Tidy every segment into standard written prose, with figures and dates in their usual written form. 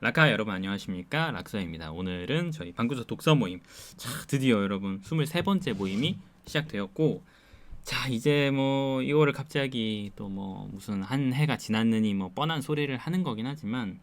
라카 여러분 안녕하십니까? 락서입니다. 오늘은 저희 방구석 독서 모임 드디어 여러분 23번째 모임이 시작되었고 이제 뭐 이거를 갑자기 또 뭐 무슨 한 해가 지났느니 뭐 뻔한 소리를 하는 거긴 하지만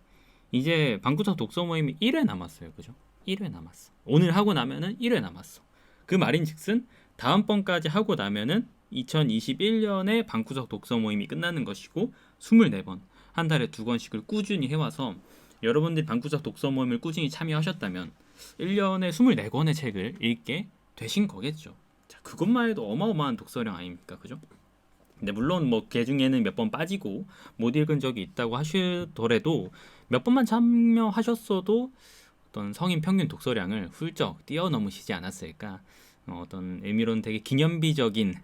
이제 방구석 독서 모임이 1회 남았어요. 그죠? 1회 남았어. 오늘 하고 나면은 1회 남았어. 그 말인즉슨 다음번까지 하고 나면은 2021년에 방구석 독서 모임이 끝나는 것이고 24번 한 달에 2권씩을 꾸준히 해와서 여러분들이 방구석 독서 모임을 꾸준히 참여하셨다면 1년에 24권의 책을 읽게 되신 거겠죠. 자, 그것만 해도 어마어마한 독서량 아닙니까? 그죠? 근데 물론 뭐 그 중에는 몇 번 빠지고 못 읽은 적이 있다고 하시더라도 몇 번만 참여하셨어도 어떤 성인 평균 독서량을 훌쩍 뛰어넘으시지 않았을까? 어떤 의미로는 되게 기념비적인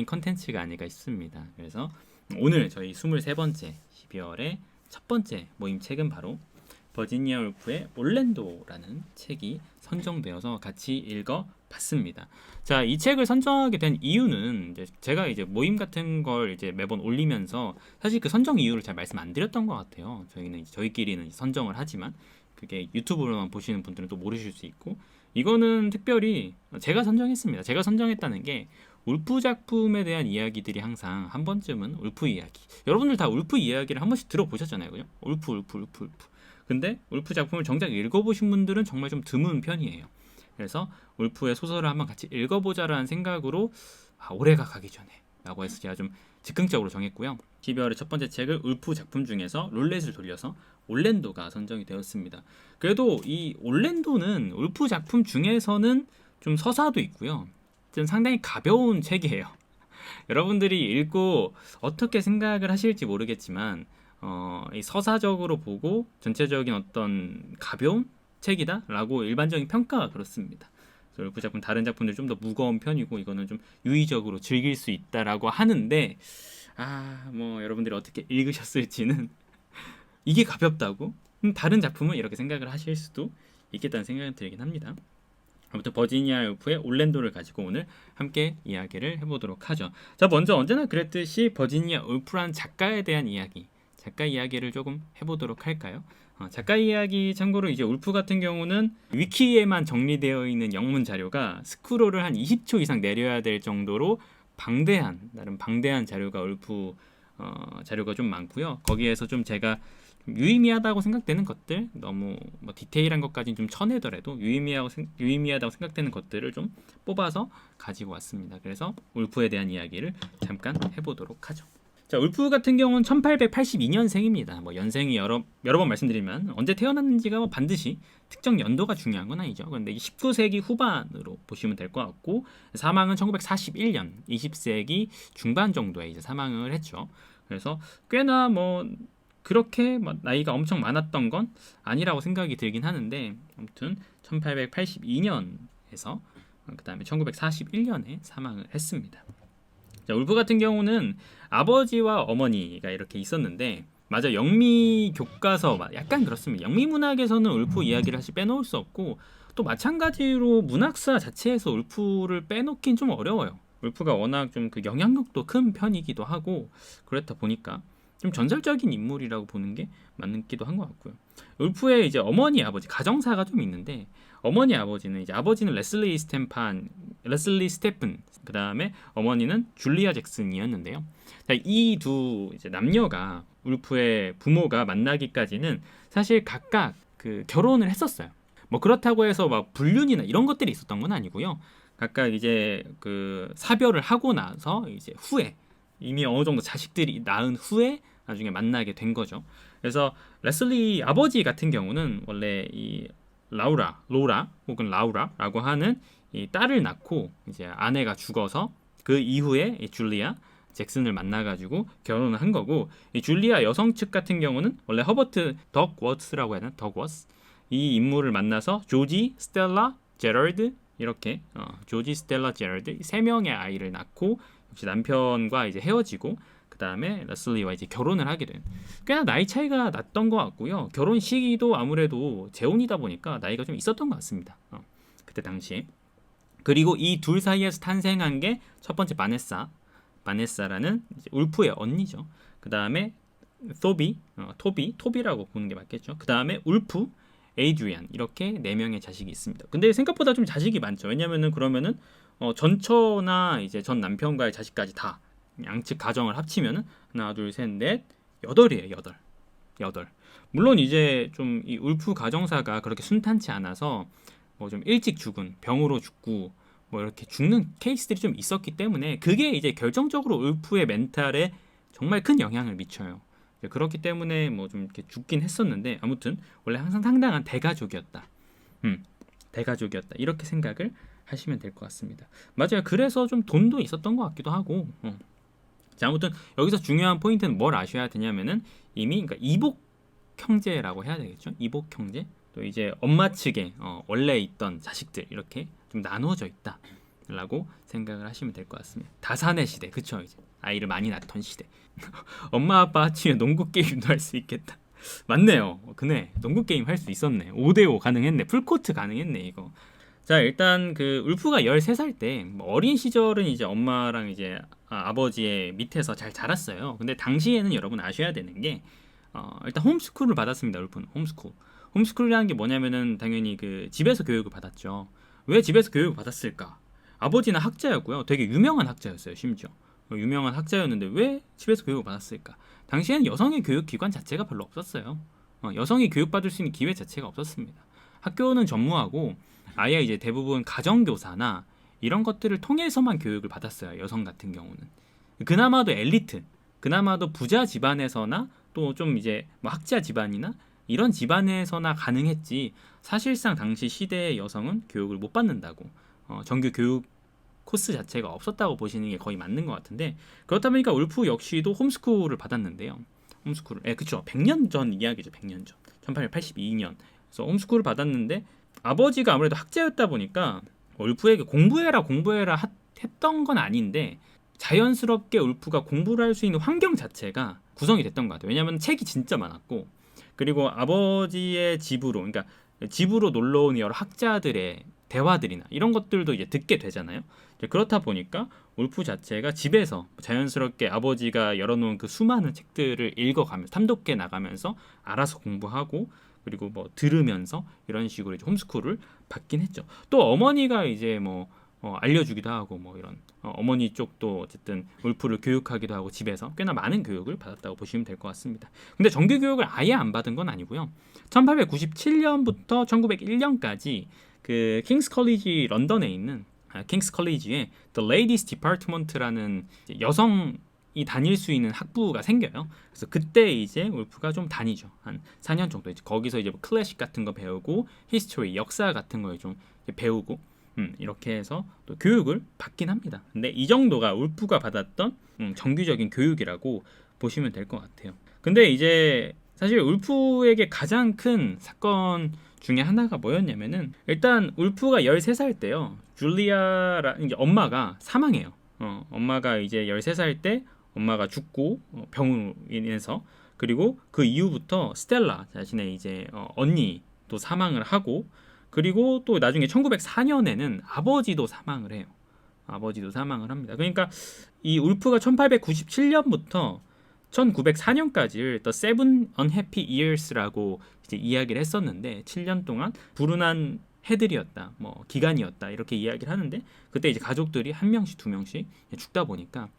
컨텐츠가 아닐까 싶습니다. 그래서 오늘 저희 23번째 12월의 첫 번째 모임 책은 바로 버지니아 울프의 올랜도라는 책이 선정되어서 같이 읽어봤습니다. 자, 이 책을 선정하게 된 이유는 제가 이제 모임 같은 걸 이제 매번 올리면서 사실 그 선정 이유를 잘 말씀 안 드렸던 것 같아요. 저희끼리는 선정을 하지만 그게 유튜브로만 보시는 분들은 또 모르실 수 있고 이거는 특별히 제가 선정했습니다. 제가 선정했다는 게 울프 작품에 대한 이야기들이 항상 한 번쯤은 울프 이야기. 여러분들 다 울프 이야기를 한 번씩 들어보셨잖아요. 그죠? 울프. 근데 울프 작품을 정작 읽어보신 분들은 정말 좀 드문 편이에요. 그래서 울프의 소설을 한번 같이 읽어보자라는 생각으로 올해가 가기 전에 라고 해서 제가 좀 즉흥적으로 정했고요. 12월의 첫 번째 책을 울프 작품 중에서 룰렛을 돌려서 올랜도가 선정이 되었습니다. 그래도 이 올랜도는 울프 작품 중에서는 좀 서사도 있고요. 상당히 가벼운 책이에요. 여러분들이 읽고 어떻게 생각을 하실지 모르겠지만 이 서사적으로 보고 전체적인 어떤 가벼운 책이다라고 일반적인 평가가 그렇습니다. 울프 작품 다른 작품들 좀 더 무거운 편이고 이거는 좀 유의적으로 즐길 수 있다라고 하는데 뭐 여러분들이 어떻게 읽으셨을지는 이게 가볍다고 다른 작품은 이렇게 생각을 하실 수도 있겠다는 생각이 들긴 합니다. 아무튼 버지니아 울프의 올랜도를 가지고 오늘 함께 이야기를 해보도록 하죠. 자, 먼저 언제나 그랬듯이 버지니아 울프란 작가에 대한 이야기, 작가 이야기를 조금 해보도록 할까요? 작가 이야기 참고로 이제 울프 같은 경우는 위키에만 정리되어 있는 영문 자료가 스크롤을 한 20초 이상 내려야 될 정도로 나름 방대한 자료가 울프 자료가 좀 많고요. 거기에서 좀 제가 유의미하다고 생각되는 것들, 너무 뭐 디테일한 것까지는 좀 쳐내더라도 유의미하다고 생각되는 것들을 좀 뽑아서 가지고 왔습니다. 그래서 울프에 대한 이야기를 잠깐 해보도록 하죠. 자, 울프 같은 경우는 1882년생입니다. 뭐 연생이 여러 번 말씀드리면 언제 태어났는지가 뭐 반드시 특정 연도가 중요한 건 아니죠. 그런데 19세기 후반으로 보시면 될 것 같고 사망은 1941년, 20세기 중반 정도에 이제 사망을 했죠. 그래서 꽤나 뭐 그렇게 나이가 엄청 많았던 건 아니라고 생각이 들긴 하는데 아무튼 1882년에서 그 다음에 1941년에 사망을 했습니다. 자, 울프 같은 경우는 아버지와 어머니가 이렇게 있었는데 맞아, 영미 교과서 약간 그렇습니다. 영미 문학에서는 울프 이야기를 사실 빼놓을 수 없고 또 마찬가지로 문학사 자체에서 울프를 빼놓긴 좀 어려워요. 울프가 워낙 좀 그 영향력도 큰 편이기도 하고 그렇다 보니까 좀 전설적인 인물이라고 보는 게 맞기도 한 것 같고요. 울프의 이제 어머니 아버지 가정사가 좀 있는데 어머니 아버지는 레슬리 스테픈 그 다음에 어머니는 줄리아 잭슨이었는데요. 이 두 남녀가 울프의 부모가 만나기까지는 사실 각각 그 결혼을 했었어요. 뭐 그렇다고 해서 막 불륜이나 이런 것들이 있었던 건 아니고요. 각각 이제 그 사별을 하고 나서 이제 후에 이미 어느 정도 자식들이 낳은 후에 나중에 만나게 된 거죠. 그래서 레슬리 아버지 같은 경우는 원래 이 로라 혹은 라우라라고 하는 이 딸을 낳고 이제 아내가 죽어서 그 이후에 이 줄리아 잭슨을 만나가지고 결혼을 한 거고 이 줄리아 여성 측 같은 경우는 원래 허버트 덕워스라고 해야 되나? 덕워스 이 인물을 만나서 조지, 스텔라, 제럴드 이렇게 조지, 스텔라, 제럴드 세 명의 아이를 낳고 역시 남편과 이제 헤어지고 그 다음에 레슬리와 이제 결혼을 하게 된 꽤나 나이 차이가 났던 것 같고요. 결혼 시기도 아무래도 재혼이다 보니까 나이가 좀 있었던 것 같습니다. 그때 당시에. 그리고 이 둘 사이에서 탄생한 게 첫 번째 바네사라는 이제 울프의 언니죠. 그 다음에 토비라고 보는 게 맞겠죠. 그 다음에 울프, 에이드리안 이렇게 4명의 자식이 있습니다. 근데 생각보다 좀 자식이 많죠. 왜냐면은 그러면은 전처나 이제 전 남편과의 자식까지 다 양측 가정을 합치면은 하나, 둘, 셋, 넷, 8이에요. 8. 물론 이제 좀 이 울프 가정사가 그렇게 순탄치 않아서 뭐 좀 일찍 죽은 병으로 죽고 뭐 이렇게 죽는 케이스들이 좀 있었기 때문에 그게 이제 결정적으로 울프의 멘탈에 정말 큰 영향을 미쳐요. 그렇기 때문에 뭐 좀 이렇게 죽긴 했었는데 아무튼 원래 항상 상당한 대가족이었다. 대가족이었다. 이렇게 생각을 하시면 될 것 같습니다. 맞아요. 그래서 좀 돈도 있었던 것 같기도 하고. 자, 아무튼 여기서 중요한 포인트는 뭘 아셔야 되냐면은 이미 그러니까 이복 형제라고 해야 되겠죠. 이복 형제. 또 이제 엄마 측에 원래 있던 자식들 이렇게 좀 나누어져 있다라고 생각을 하시면 될 것 같습니다. 다산의 시대, 그쵸? 이제 아이를 많이 낳던 시대. 엄마 아빠 합치면 농구 게임도 할 수 있겠다. 맞네요. 그네 농구 게임 할 수 있었네. 5대5 가능했네. 풀코트 가능했네 이거. 자, 일단 그 울프가 13살 때 어린 시절은 이제 엄마랑 이제 아버지의 밑에서 잘 자랐어요. 근데 당시에는 여러분 아셔야 되는 게 일단 홈스쿨을 받았습니다. 울프는 홈스쿨이라는 게 뭐냐면은 당연히 그 집에서 교육을 받았죠. 왜 집에서 교육을 받았을까? 아버지는 학자였고요. 되게 유명한 학자였어요. 심지어 유명한 학자였는데 왜 집에서 교육을 받았을까? 당시에는 여성의 교육 기관 자체가 별로 없었어요. 여성이 교육받을 수 있는 기회 자체가 없었습니다. 학교는 전무하고 아예 이제 대부분 가정교사나 이런 것들을 통해서만 교육을 받았어요. 여성 같은 경우는 그나마도 엘리트, 그나마도 부자 집안에서나 또 좀 이제 뭐 학자 집안이나 이런 집안에서나 가능했지 사실상 당시 시대의 여성은 교육을 못 받는다고 정규 교육 코스 자체가 없었다고 보시는 게 거의 맞는 것 같은데 그렇다 보니까 울프 역시도 홈스쿨을 받았는데요. 그쵸. 100년 전 이야기죠. 100년 전. 1882년. 그래서 홈스쿨을 받았는데 아버지가 아무래도 학자였다 보니까 울프에게 공부해라 했던 건 아닌데 자연스럽게 울프가 공부를 할 수 있는 환경 자체가 구성이 됐던 것 같아요. 왜냐하면 책이 진짜 많았고 그리고 아버지의 그러니까 집으로 놀러 온 여러 학자들의 대화들이나 이런 것들도 이제 듣게 되잖아요. 그렇다 보니까 울프 자체가 집에서 자연스럽게 아버지가 열어놓은 그 수많은 책들을 읽어가면서 탐독해 나가면서 알아서 공부하고 그리고 뭐 들으면서 이런 식으로 이제 홈스쿨을 받긴 했죠. 또 어머니가 이제 뭐 알려주기도 하고 뭐 이런 어머니 쪽도 어쨌든 울프를 교육하기도 하고 집에서 꽤나 많은 교육을 받았다고 보시면 될 것 같습니다. 근데 정규 교육을 아예 안 받은 건 아니고요. 1897년부터 1901년까지 그 킹스 컬리지 런던에 있는 킹스 컬리지에 The Ladies Department라는 여성이 다닐 수 있는 학부가 생겨요. 그래서 그때 이제 울프가 좀 다니죠. 한 4년 정도 이제 거기서 이제 뭐 클래식 같은 거 배우고 히스토리 역사 같은 거 좀 배우고 이렇게 해서 또 교육을 받긴 합니다. 근데 이 정도가 울프가 받았던 정규적인 교육이라고 보시면 될 것 같아요. 근데 이제 사실 울프에게 가장 큰 사건 중에 하나가 뭐였냐면은 일단 울프가 13살 때요. 줄리아라는 이제 엄마가 사망해요. 엄마가 이제 13살 때 엄마가 죽고 병으로 인해서 그리고 그 이후부터 스텔라 자신의 이제 언니도 사망을 하고 그리고 또 나중에 1904년에는 아버지도 사망을 해요. 아버지도 사망을 합니다. 그러니까 이 울프가 1897년부터 1904년까지를 The Seven Unhappy Years라고 이제 이야기를 했었는데 7년 동안 불운한 해들이었다, 뭐 기간이었다 이렇게 이야기를 하는데 그때 이제 가족들이 한 명씩 두 명씩 죽다 보니까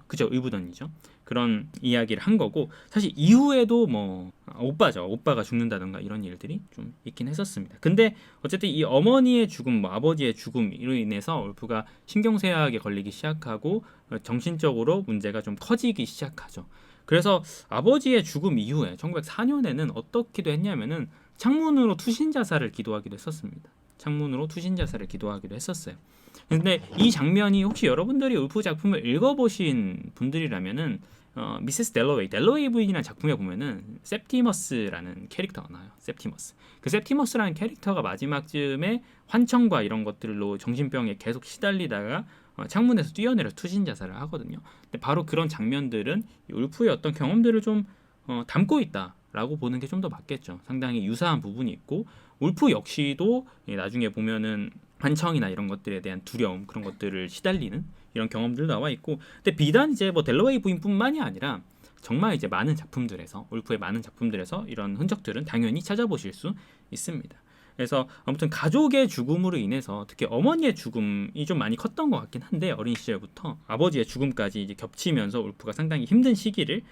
그죠 의붓언니죠 그런 이야기를 한 거고 사실 이후에도 뭐 오빠가 죽는다던가 이런 일들이 좀 있긴 했었습니다. 근데 어쨌든 이 어머니의 죽음, 뭐 아버지의 죽음으로 인해서 울프가 신경쇠약에 걸리기 시작하고 정신적으로 문제가 좀 커지기 시작하죠. 그래서 아버지의 죽음 이후에 1904년에는 어떻게도 했냐면은 창문으로 투신 자살을 기도하기도 했었습니다. 창문으로 투신 자살을 기도하기도 했었어요. 근데 이 장면이 혹시 여러분들이 울프 작품을 읽어보신 분들이라면은 미세스 델러웨이 부인이라는 작품에 보면은 셉티머스라는 캐릭터가 나와요. 그 셉티머스라는 캐릭터가 마지막쯤에 환청과 이런 것들로 정신병에 계속 시달리다가 창문에서 뛰어내려 투신 자살을 하거든요. 근데 바로 그런 장면들은 울프의 어떤 경험들을 좀 담고 있다라고 보는 게 좀 더 맞겠죠. 상당히 유사한 부분이 있고 울프 역시도 나중에 보면은 환청이나 이런 것들에 대한 두려움 그런 것들을 시달리는 이런 경험들 나와 있고 근데 비단 이제 뭐 델러웨이 부인뿐만이 아니라 정말 이제 많은 작품들에서 울프의 많은 작품들에서 이런 흔적들은 당연히 찾아보실 수 있습니다. 그래서 아무튼 가족의 죽음으로 인해서 특히 어머니의 죽음이 좀 많이 컸던 것 같긴 한데 어린 시절부터 아버지의 죽음까지 이제 겹치면서 울프가 상당히 힘든 시기를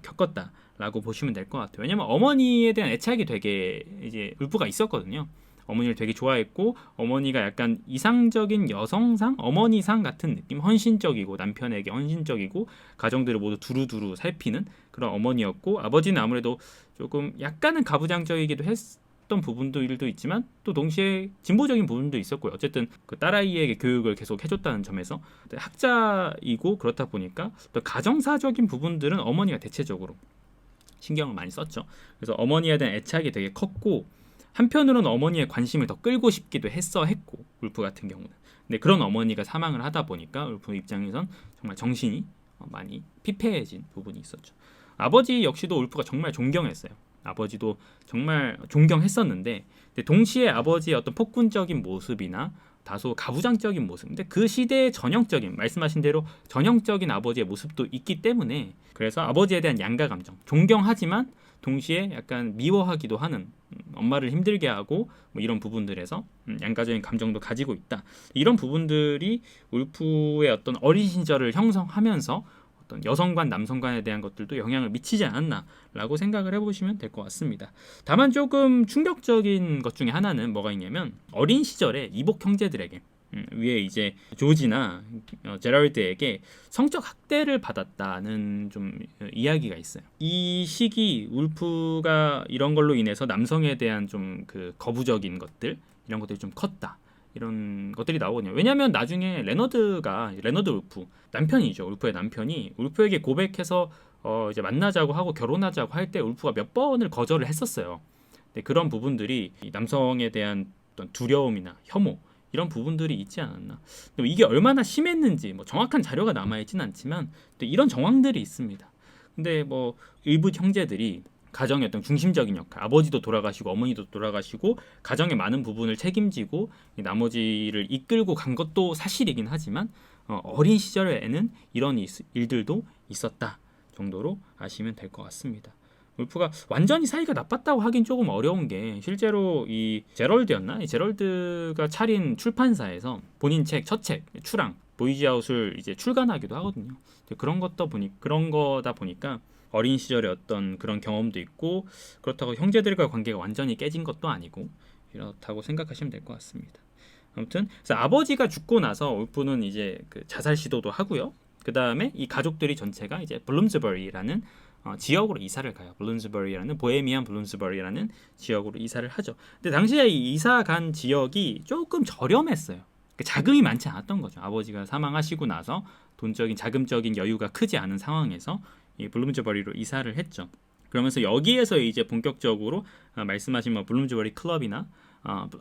겪었다라고 보시면 될 것 같아요. 왜냐면 어머니에 대한 애착이 되게 이제 울프가 있었거든요. 어머니를 되게 좋아했고 어머니가 약간 이상적인 여성상, 어머니상 같은 느낌, 헌신적이고 남편에게 헌신적이고 가정들을 모두 두루두루 살피는 그런 어머니였고 아버지는 아무래도 조금 약간은 가부장적이기도 했던 부분도 일도 있지만 또 동시에 진보적인 부분도 있었고요. 어쨌든 그 딸아이에게 교육을 계속 해줬다는 점에서 학자이고 그렇다 보니까 또 가정사적인 부분들은 어머니가 대체적으로 신경을 많이 썼죠. 그래서 어머니에 대한 애착이 되게 컸고 한편으로는 어머니의 관심을 더 끌고 싶기도 했고 울프 같은 경우는 근데 그런 어머니가 사망을 하다 보니까 울프 입장에선 정말 정신이 많이 피폐해진 부분이 있었죠. 아버지 역시도 울프가 정말 존경했어요. 아버지도 정말 존경했었는데 동시에 아버지의 어떤 폭군적인 모습이나 다소 가부장적인 모습 근데 그 시대의 전형적인 말씀하신 대로 전형적인 아버지의 모습도 있기 때문에 그래서 아버지에 대한 양가 감정 존경하지만 동시에 약간 미워하기도 하는 엄마를 힘들게 하고 뭐 이런 부분들에서 양가적인 감정도 가지고 있다. 이런 부분들이 울프의 어떤 어린 시절을 형성하면서 어떤 여성관, 남성관에 대한 것들도 영향을 미치지 않았나라고 생각을 해보시면 될 것 같습니다. 다만 조금 충격적인 것 중에 하나는 뭐가 있냐면 어린 시절에 이복 형제들에게 위에 이제 조지나 제럴드에게 성적 학대를 받았다는 좀 이야기가 있어요. 이 시기 울프가 이런 걸로 인해서 남성에 대한 좀 그 거부적인 것들 이런 것들이 좀 컸다. 이런 것들이 나오거든요. 왜냐하면 나중에 레너드 울프 남편이죠. 울프의 남편이 울프에게 고백해서 이제 만나자고 하고 결혼하자고 할 때 울프가 몇 번을 거절을 했었어요. 근데 그런 부분들이 이 남성에 대한 어떤 두려움이나 혐오 이런 부분들이 있지 않았나. 또 이게 얼마나 심했는지 뭐 정확한 자료가 남아있진 않지만 또 이런 정황들이 있습니다. 근데 뭐 일부 형제들이 가정의 어떤 중심적인 역할, 아버지도 돌아가시고 어머니도 돌아가시고 가정의 많은 부분을 책임지고 나머지를 이끌고 간 것도 사실이긴 하지만 어린 시절에는 이런 일들도 있었다 정도로 아시면 될 것 같습니다. 울프가 완전히 사이가 나빴다고 하긴 조금 어려운 게 실제로 이 제럴드였나? 이 제럴드가 차린 출판사에서 본인 첫 책, 추랑, 보이지아웃을 이제 출간하기도 하거든요. 그런 거다 보니까 어린 시절의 어떤 그런 경험도 있고 그렇다고 형제들과 관계가 완전히 깨진 것도 아니고 이렇다고 생각하시면 될 것 같습니다. 아무튼 그래서 아버지가 죽고 나서 울프는 이제 그 자살 시도도 하고요. 그 다음에 이 가족들이 전체가 이제 블룸스버리라는 지역으로 이사를 가요. 블룸스버리라는 보헤미안 블룸스버리라는 지역으로 이사를 하죠. 근데 당시에 이 이사 간 지역이 조금 저렴했어요. 자금이 많지 않았던 거죠. 아버지가 사망하시고 나서 자금적인 여유가 크지 않은 상황에서 이 블룸스버리로 이사를 했죠. 그러면서 여기에서 이제 본격적으로 말씀하신 뭐 블룸스버리 클럽이나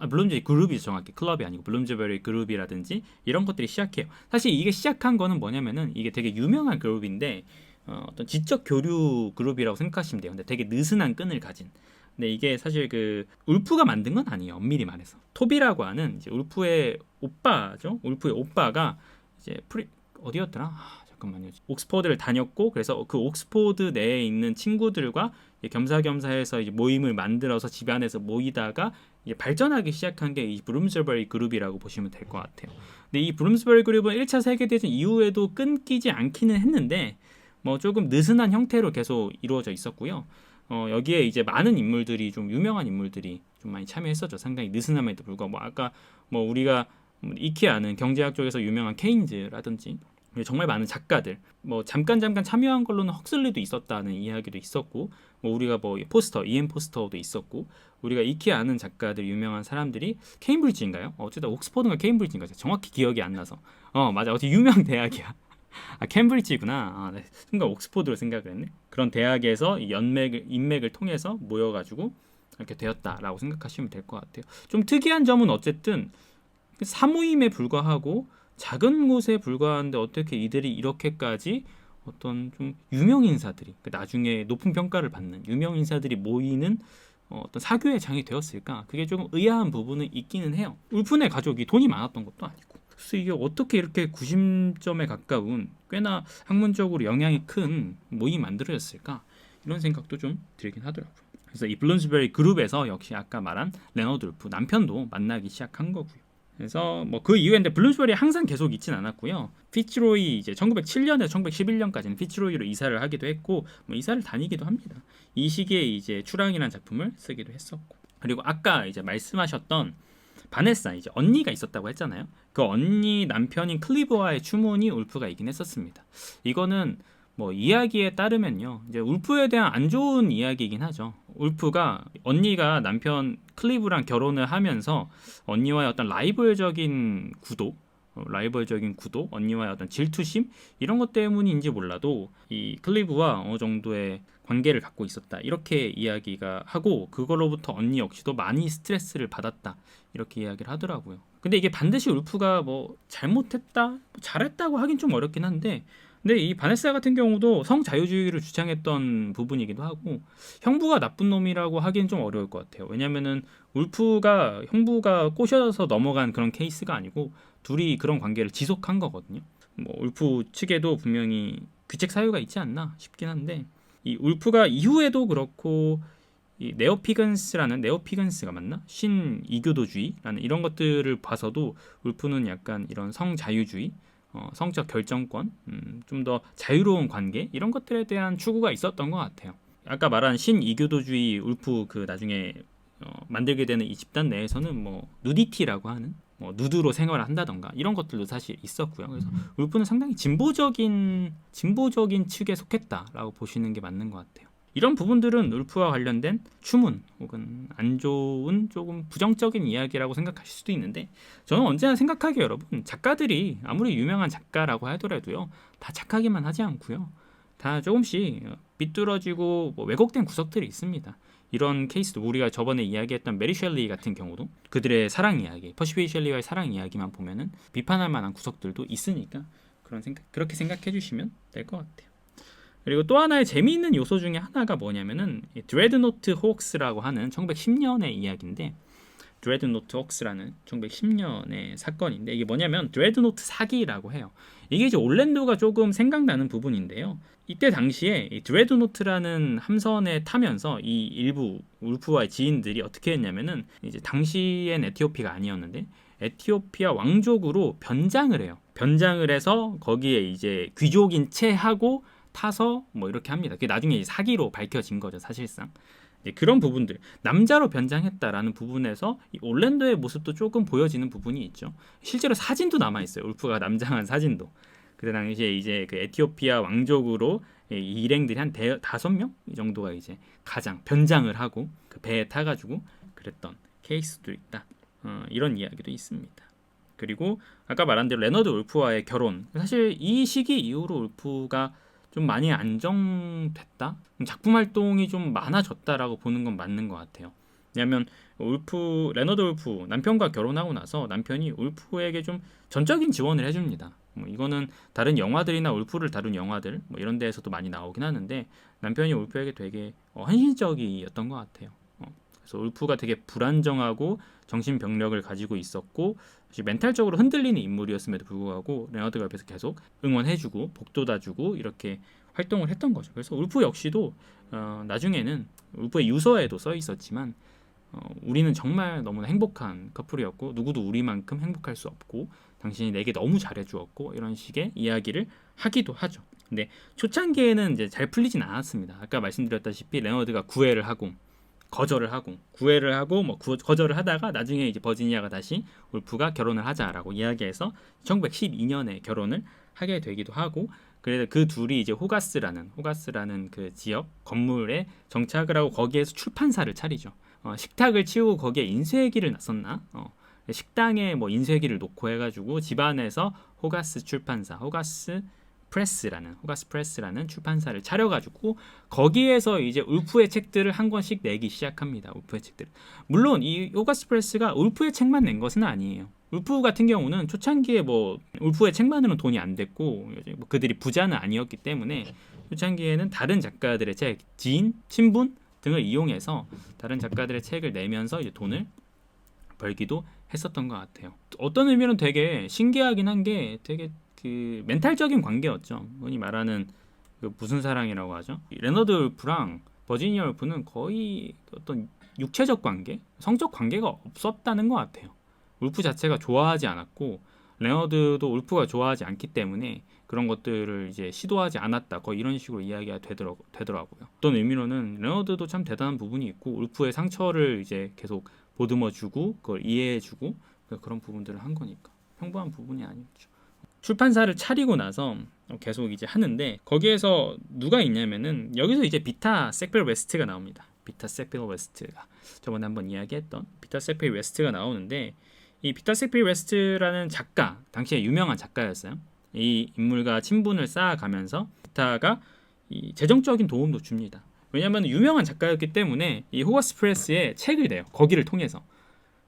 블룸스버리 그룹이 정확히 클럽이 아니고 블룸스버리 그룹이라든지 이런 것들이 시작해요. 사실 이게 시작한 거는 뭐냐면은 이게 되게 유명한 그룹인데 어떤 지적 교류 그룹이라고 생각하시면 돼요. 근데 되게 느슨한 끈을 가진. 근데 이게 사실 그 울프가 만든 건 아니에요. 엄밀히 말해서 토비라고 하는 이제 울프의 오빠죠. 울프의 오빠가 이제 어디였더라? 잠깐만요. 옥스퍼드를 다녔고 그래서 그 옥스퍼드 내에 있는 친구들과 겸사겸사해서 이제 모임을 만들어서 집안에서 모이다가 이제 발전하기 시작한 게 이 블룸스버리 그룹이라고 보시면 될 것 같아요. 근데 이 블룸스버리 그룹은 1차 세계대전 이후에도 끊기지 않기는 했는데 뭐 조금 느슨한 형태로 계속 이루어져 있었고요. 여기에 이제 많은 인물들이 좀 유명한 인물들이 좀 많이 참여했었죠. 상당히 느슨함에도 불구하고 뭐 아까 뭐 우리가 익히 아는 경제학 쪽에서 유명한 케인즈라든지 정말 많은 작가들 뭐 잠깐 참여한 걸로는 헉슬리도 있었다는 이야기도 있었고 뭐 우리가 뭐 이엠 포스터도 있었고 우리가 익히 아는 작가들 유명한 사람들이 케임브리지인가요? 어쨌든 옥스퍼드인가 케임브리지인가 정확히 기억이 안 나서 맞아 어디 유명 대학이야. 캠브리지구나. 네. 순간 옥스퍼드로 생각을 했네. 그런 대학에서 인맥을 통해서 모여가지고 이렇게 되었다라고 생각하시면 될 것 같아요. 좀 특이한 점은 어쨌든 사모임에 불과하고 작은 곳에 불과한데 어떻게 이들이 이렇게까지 어떤 좀 유명 인사들이 나중에 높은 평가를 받는 유명 인사들이 모이는 어떤 사교의 장이 되었을까? 그게 조금 의아한 부분은 있기는 해요. 울프네 가족이 돈이 많았던 것도 아니고 그래서 이게 어떻게 이렇게 90점에 가까운 꽤나 학문적으로 영향이 큰 모임이 만들어졌을까 이런 생각도 좀 들긴 하더라고요. 그래서 이 블룸스베리 그룹에서 역시 아까 말한 레너드 울프 남편도 만나기 시작한 거고요. 그래서 뭐 그 이후에 근데 블룸스베리 항상 계속 있진 않았고요. 피츠로이 이제 1907년에서 1911년까지는 피츠로이로 이사를 하기도 했고 뭐 이사를 다니기도 합니다. 이 시기에 이제 추랑이라는 작품을 쓰기도 했었고 그리고 아까 이제 말씀하셨던 바네사 이제 언니가 있었다고 했잖아요. 그 언니 남편인 클리브와의 추문이 울프가 있긴 했었습니다. 이거는 뭐 이야기에 따르면요, 이제 울프에 대한 안 좋은 이야기이긴 하죠. 울프가 언니가 남편 클리브랑 결혼을 하면서 언니와의 어떤 라이벌적인 구도, 언니와의 어떤 질투심 이런 것 때문인지 몰라도 이 클리브와 어느 정도의 관계를 갖고 있었다 이렇게 이야기가 하고 그걸로부터 언니 역시도 많이 스트레스를 받았다 이렇게 이야기를 하더라고요. 근데 이게 반드시 울프가 뭐 잘못했다, 뭐 잘했다고 하긴 좀 어렵긴 한데 근데 이 바네사 같은 경우도 성자유주의를 주창했던 부분이기도 하고 형부가 나쁜 놈이라고 하기는 좀 어려울 것 같아요. 왜냐면은 울프가 형부가 꼬셔서 넘어간 그런 케이스가 아니고 둘이 그런 관계를 지속한 거거든요. 뭐 울프 측에도 분명히 귀책 사유가 있지 않나 싶긴 한데 이 울프가 이후에도 그렇고 이 네오피건스가 맞나? 신이교도주의라는 이런 것들을 봐서도 울프는 약간 이런 성자유주의 성적 결정권, 좀 더 자유로운 관계 이런 것들에 대한 추구가 있었던 것 같아요. 아까 말한 신이교도주의 울프 그 나중에 만들게 되는 이 집단 내에서는 뭐 누디티라고 하는 뭐 누드로 생활을 한다던가 이런 것들도 사실 있었고요. 그래서 울프는 상당히 진보적인 측에 속했다라고 보시는 게 맞는 것 같아요. 이런 부분들은 울프와 관련된 추문 혹은 안 좋은 조금 부정적인 이야기라고 생각하실 수도 있는데 저는 언제나 생각하기에 여러분 작가들이 아무리 유명한 작가라고 하더라도요 다 착하기만 하지 않고요 다 조금씩 비뚤어지고 뭐 왜곡된 구석들이 있습니다. 이런 케이스도 우리가 저번에 이야기했던 메리 셸리 같은 경우도 그들의 사랑 이야기, 퍼시피 셸리와의 사랑 이야기만 보면은 비판할 만한 구석들도 있으니까 그렇게 생각해 주시면 될 것 같아요. 그리고 또 하나의 재미있는 요소 중에 하나가 뭐냐면은 드레드노트 호크스라고 하는 1910년의 이야기인데 드레드노트 호크스라는 1910년의 사건인데 이게 뭐냐면 드레드노트 사기라고 해요. 이게 이제 올랜도가 조금 생각나는 부분인데요. 이때 당시에 이 드레드노트라는 함선에 타면서 이 일부 울프와의 지인들이 어떻게 했냐면은 이제 당시엔 에티오피아가 아니었는데 에티오피아 왕족으로 변장을 해요. 변장을 해서 거기에 이제 귀족인 채 하고 타서 뭐 이렇게 합니다. 그게 나중에 사기로 밝혀진 거죠, 사실상. 그런 부분들, 남자로 변장했다라는 부분에서 이 올랜도의 모습도 조금 보여지는 부분이 있죠. 실제로 사진도 남아 있어요. 울프가 남장한 사진도. 그때 당시에 이제 그 에티오피아 왕족으로 이 일행들이 한 5명 이 정도가 이제 가장 변장을 하고 그 배에 타가지고 그랬던 케이스도 있다. 이런 이야기도 있습니다. 그리고 아까 말한 대로 레너드 울프와의 결혼. 사실 이 시기 이후로 울프가 좀 많이 안정됐다? 작품 활동이 좀 많아졌다라고 보는 건 맞는 것 같아요. 왜냐하면 레너드 울프 남편과 결혼하고 나서 남편이 울프에게 좀 전적인 지원을 해줍니다. 뭐 이거는 다른 영화들이나 울프를 다룬 영화들 뭐 이런 데에서도 많이 나오긴 하는데 남편이 울프에게 되게 헌신적이었던 것 같아요. 그래서 울프가 되게 불안정하고 정신병력을 가지고 있었고 멘탈적으로 흔들리는 인물이었음에도 불구하고 레너드가 옆에서 계속 응원해주고 복돋아주고 이렇게 활동을 했던 거죠. 그래서 울프 역시도 나중에는 울프의 유서에도 써 있었지만 우리는 정말 너무나 행복한 커플이었고 누구도 우리만큼 행복할 수 없고 당신이 내게 너무 잘해주었고 이런 식의 이야기를 하기도 하죠. 근데 초창기에는 이제 잘 풀리진 않았습니다. 아까 말씀드렸다시피 레너드가 거절을 하고 거절을 하다가 나중에 이제 버지니아가 다시 울프가 결혼을 하자라고 이야기해서 1912년에 결혼을 하게 되기도 하고 그래서 그 둘이 이제 호가스라는 그 지역 건물에 정착을 하고 거기에서 출판사를 차리죠. 식탁을 치우고 거기에 인쇄기를 놨었나? 식당에 뭐 인쇄기를 놓고 해가지고 집안에서 호가스 프레스라는 출판사를 차려가지고 거기에서 이제 울프의 책들을 한 권씩 내기 시작합니다. 울프의 책들. 물론 이 호가스 프레스가 울프의 책만 낸 것은 아니에요. 울프 같은 경우는 초창기에 뭐 울프의 책만으로는 돈이 안 됐고 뭐 그들이 부자는 아니었기 때문에 초창기에는 다른 작가들의 책, 지인, 친분 등을 이용해서 다른 작가들의 책을 내면서 이제 돈을 벌기도 했었던 것 같아요. 어떤 의미로는 되게 신기하긴 한 게 되게 그 멘탈적인 관계였죠. 흔히 말하는 그 무슨 사랑이라고 하죠. 레너드 울프랑 버지니아 울프는 거의 어떤 육체적 관계, 성적 관계가 없었다는 것 같아요. 울프 자체가 좋아하지 않았고 레너드도 울프가 좋아하지 않기 때문에 그런 것들을 이제 시도하지 않았다. 거의 이런 식으로 이야기가 되더라고요. 어떤 의미로는 레너드도 참 대단한 부분이 있고 울프의 상처를 이제 계속 보듬어주고 그걸 이해해주고 그런 부분들을 한 거니까 평범한 부분이 아니었죠. 출판사를 차리고 나서 계속 이제 하는데 거기에서 누가 있냐면은 여기서 이제 비타 섹필 웨스트가 나옵니다. 비타 섹필 웨스트가 저번에 한번 이야기했던 비타 섹필 웨스트가 나오는데 이 비타 섹필 웨스트라는 작가 당시에 유명한 작가였어요. 이 인물과 친분을 쌓아가면서 비타가 이 재정적인 도움도 줍니다. 왜냐하면 유명한 작가였기 때문에 이 호거스 프레스에 책을 내요. 거기를 통해서.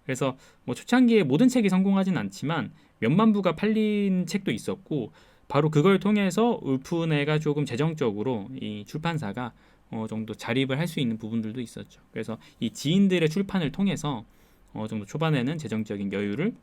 그래서 뭐 초창기에 모든 책이 성공하진 않지만 몇만 부가 팔린 책도 있었고 바로 그걸 통해서 울프네가 조금 재정적으로 이 출판사가 어느 정도 자립을 할 수 있는 부분들도 있었죠. 그래서 이 지인들의 출판을 통해서 어느 정도 초반에는 재정적인 여유를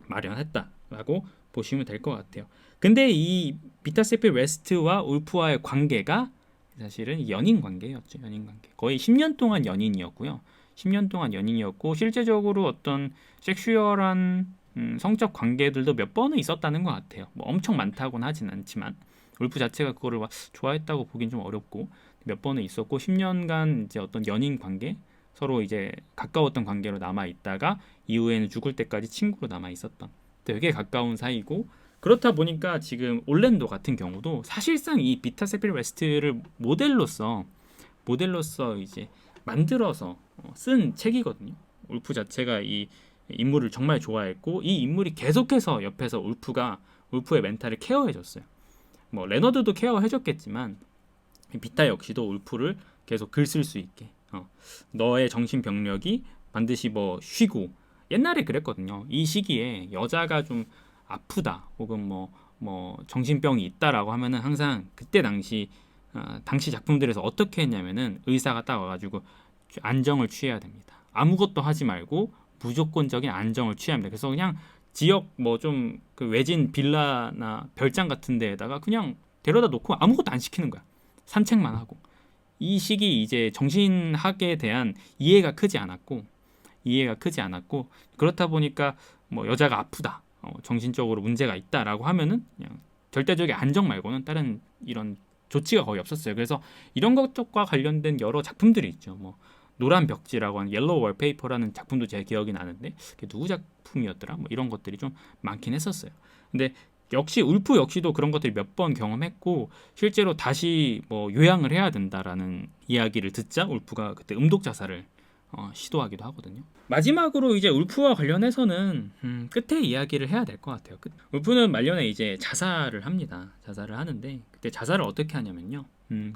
마련했다라고 보시면 될 것 같아요. 근데 이 비타 세필 웨스트와 울프와의 관계가 사실은 연인 관계였죠. 연인 관계. 거의 10년 동안 연인이었고요. 10년 동안 연인이었고 실제적으로 어떤 섹슈얼한 성적 관계들도 몇 번은 있었다는 것 같아요. 뭐 엄청 많다고는 하진 않지만 울프 자체가 그거를 막 좋아했다고 보긴 좀 어렵고 몇 번은 있었고 10년간 이제 어떤 연인 관계 서로 이제 가까웠던 관계로 남아 있다가 이후에는 죽을 때까지 친구로 남아 있었던 되게 가까운 사이고 그렇다 보니까 지금 올랜도 같은 경우도 사실상 이 비타 세필 웨스트를 모델로서 이제 만들어서 쓴 책이거든요. 울프 자체가 이 인물을 정말 좋아했고 이 인물이 계속해서 옆에서 울프의 멘탈을 케어해줬어요. 뭐 레너드도 케어해줬겠지만 비타 역시도 울프를 계속 글 쓸 수 있게 너의 정신병력이 반드시 뭐 쉬고 옛날에 그랬거든요. 이 시기에 여자가 좀 아프다 혹은 뭐 정신병이 있다라고 하면은 항상 그때 당시 작품들에서 어떻게 했냐면은 의사가 딱 와가지고 안정을 취해야 됩니다. 아무것도 하지 말고 무조건적인 안정을 취해야 합니다. 그래서 그냥 지역 뭐 좀 그 외진 빌라나 별장 같은 데에다가 그냥 데려다 놓고 아무것도 안 시키는 거야. 산책만 하고. 이 시기 이제 정신학에 대한 이해가 크지 않았고 그렇다 보니까 뭐 여자가 아프다, 정신적으로 문제가 있다라고 하면은 그냥 절대적인 안정 말고는 다른 이런 조치가 거의 없었어요. 그래서 이런 것과 관련된 여러 작품들이 있죠. 뭐 노란 벽지라고 하는 옐로우 월페이퍼라는 작품도 제 기억이 나는데 그게 누구 작품이었더라? 뭐 이런 것들이 좀 많긴 했었어요. 근데 역시 울프 역시도 그런 것들이 몇 번 경험했고 실제로 다시 뭐 요양을 해야 된다라는 이야기를 듣자 울프가 그때 음독 자살을 시도하기도 하거든요. 마지막으로 이제 울프와 관련해서는 끝에 이야기를 해야 될 것 같아요. 울프는 말년에 이제 자살을 합니다. 자살을 하는데 그때 자살을 어떻게 하냐면요.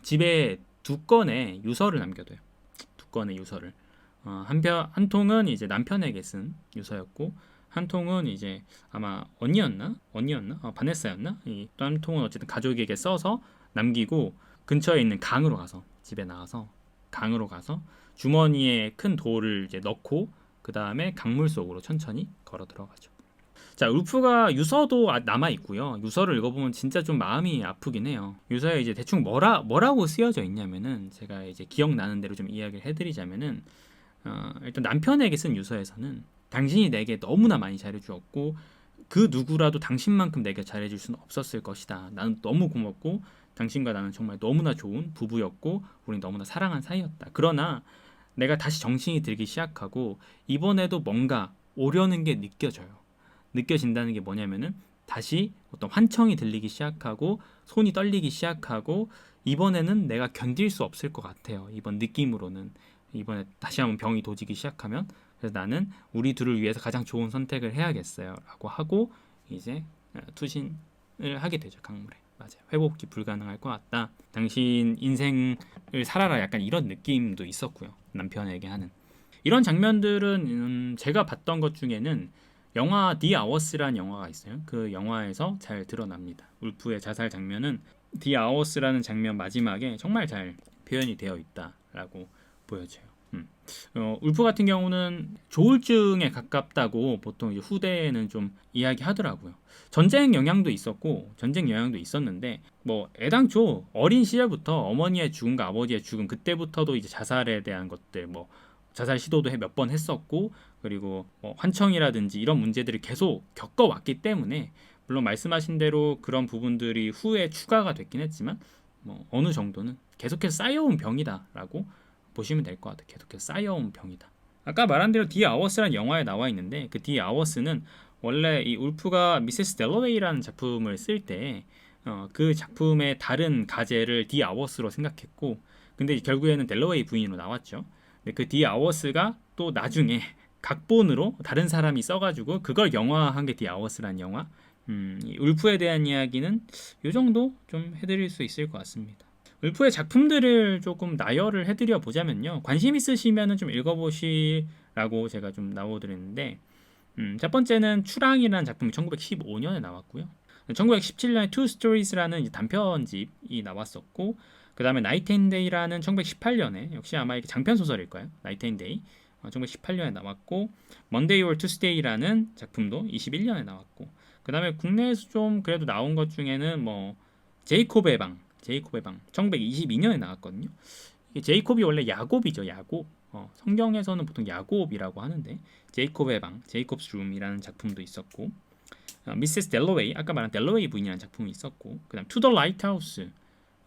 집에 2건의 유서를 남겨둬요. 2건의 유서를 한 통은 이제 남편에게 쓴 유서였고 한 통은 이제 아마 언니였나 바네사였나 또 한 통은 어쨌든 가족에게 써서 남기고 근처에 있는 강으로 가서 집에 나와서 강으로 가서 주머니에 큰 돌을 이제 넣고 그 다음에 강물 속으로 천천히 걸어 들어가죠. 자, 울프가 유서도 남아 있고요. 유서를 읽어보면 진짜 좀 마음이 아프긴 해요. 유서에 이제 대충 뭐라고 쓰여져 있냐면은 제가 이제 기억나는 대로 좀 이야기를 해드리자면은 일단 남편에게 쓴 유서에서는 당신이 내게 너무나 많이 잘해주었고 그 누구라도 당신만큼 내게 잘해줄 수는 없었을 것이다. 나는 너무 고맙고 당신과 나는 정말 너무나 좋은 부부였고 우린 너무나 사랑한 사이였다. 그러나 내가 다시 정신이 들기 시작하고 이번에도 뭔가 오려는 게 느껴진다는 게 뭐냐면은 다시 어떤 환청이 들리기 시작하고 손이 떨리기 시작하고 이번에는 내가 견딜 수 없을 것 같아요. 이번 느낌으로는 이번에 다시 한번 병이 도지기 시작하면 그래서 나는 우리 둘을 위해서 가장 좋은 선택을 해야겠어요 라고 하고 이제 투신을 하게 되죠. 강물에. 맞아요. 회복이 불가능할 것 같다. 당신 인생을 살아라 약간 이런 느낌도 있었고요. 남편에게 하는 이런 장면들은 제가 봤던 것 중에는 영화 The Hours라는 영화가 있어요. 그 영화에서 잘 드러납니다. 울프의 자살 장면은 The Hours라는 장면 마지막에 정말 잘 표현이 되어 있다라고 보여져요. 울프 같은 경우는 조울증에 가깝다고 보통 이제 후대에는 좀 이야기하더라고요. 전쟁 영향도 있었는데 뭐 애당초 어린 시절부터 어머니의 죽음과 아버지의 죽음 그때부터도 이제 자살에 대한 것들 뭐 자살 시도도 몇 번 했었고 그리고 뭐 환청이라든지 이런 문제들을 계속 겪어왔기 때문에 물론 말씀하신 대로 그런 부분들이 후에 추가가 됐긴 했지만 뭐 어느 정도는 계속해서 쌓여온 병이다라고 보시면 될 것 같아요. 계속해서 쌓여온 병이다. 아까 말한 대로 디 아워스라는 영화에 나와 있는데 그 디 아워스는 원래 이 울프가 미세스 델러웨이라는 작품을 쓸 때 그 작품의 다른 가제를 디 아워스로 생각했고 근데 결국에는 델러웨이 부인으로 나왔죠. 근데 그 디 아워스가 또 나중에 각본으로 다른 사람이 써가지고 그걸 영화화한 게 디 아워스라는 영화. 이 울프에 대한 이야기는 이 정도 좀 해드릴 수 있을 것 같습니다. 울프의 작품들을 조금 나열을 해드려 보자면요. 관심 있으시면은 좀 읽어보시라고 제가 좀 나와드렸는데 첫 번째는 추랑이라는 작품이 1915년에 나왔고요. 1917년에 Two Stories라는 단편집이 나왔었고 그 다음에 Night and Day라는 1918년에 역시 아마 이게 장편 소설일 거예요. Night and Day 1918년에 나왔고 Monday or Tuesday라는 작품도 21년에 나왔고 그 다음에 국내에서 좀 그래도 나온 것 중에는 뭐 제이콥의 방 1922년에 나왔거든요. 이게 제이콥이 원래 야곱이죠. 야곱. 성경에서는 보통 야곱이라고 하는데 제이콥의 방, 제이콥스 룸이라는 작품도 있었고 미세스 델러웨이, 아까 말한 델러웨이 부인이라는 작품이 있었고 그 다음 투 더 라이트하우스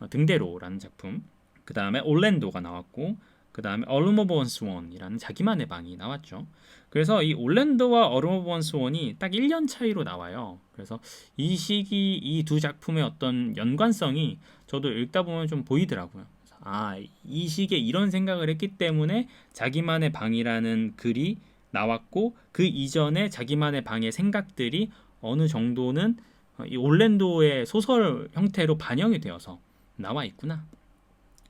등대로라는 작품 그 다음에 올랜도가 나왔고 그 다음에 얼음 오브 원 스원이라는 자기만의 방이 나왔죠. 그래서 이 올랜도와 얼음 오브 원 스원이 딱 1년 차이로 나와요. 그래서 이 시기 이 두 작품의 어떤 연관성이 저도 읽다 보면 좀 보이더라고요. 이 시기에 이런 생각을 했기 때문에 자기만의 방이라는 글이 나왔고 그 이전에 자기만의 방의 생각들이 어느 정도는 이 올랜도의 소설 형태로 반영이 되어서 나와 있구나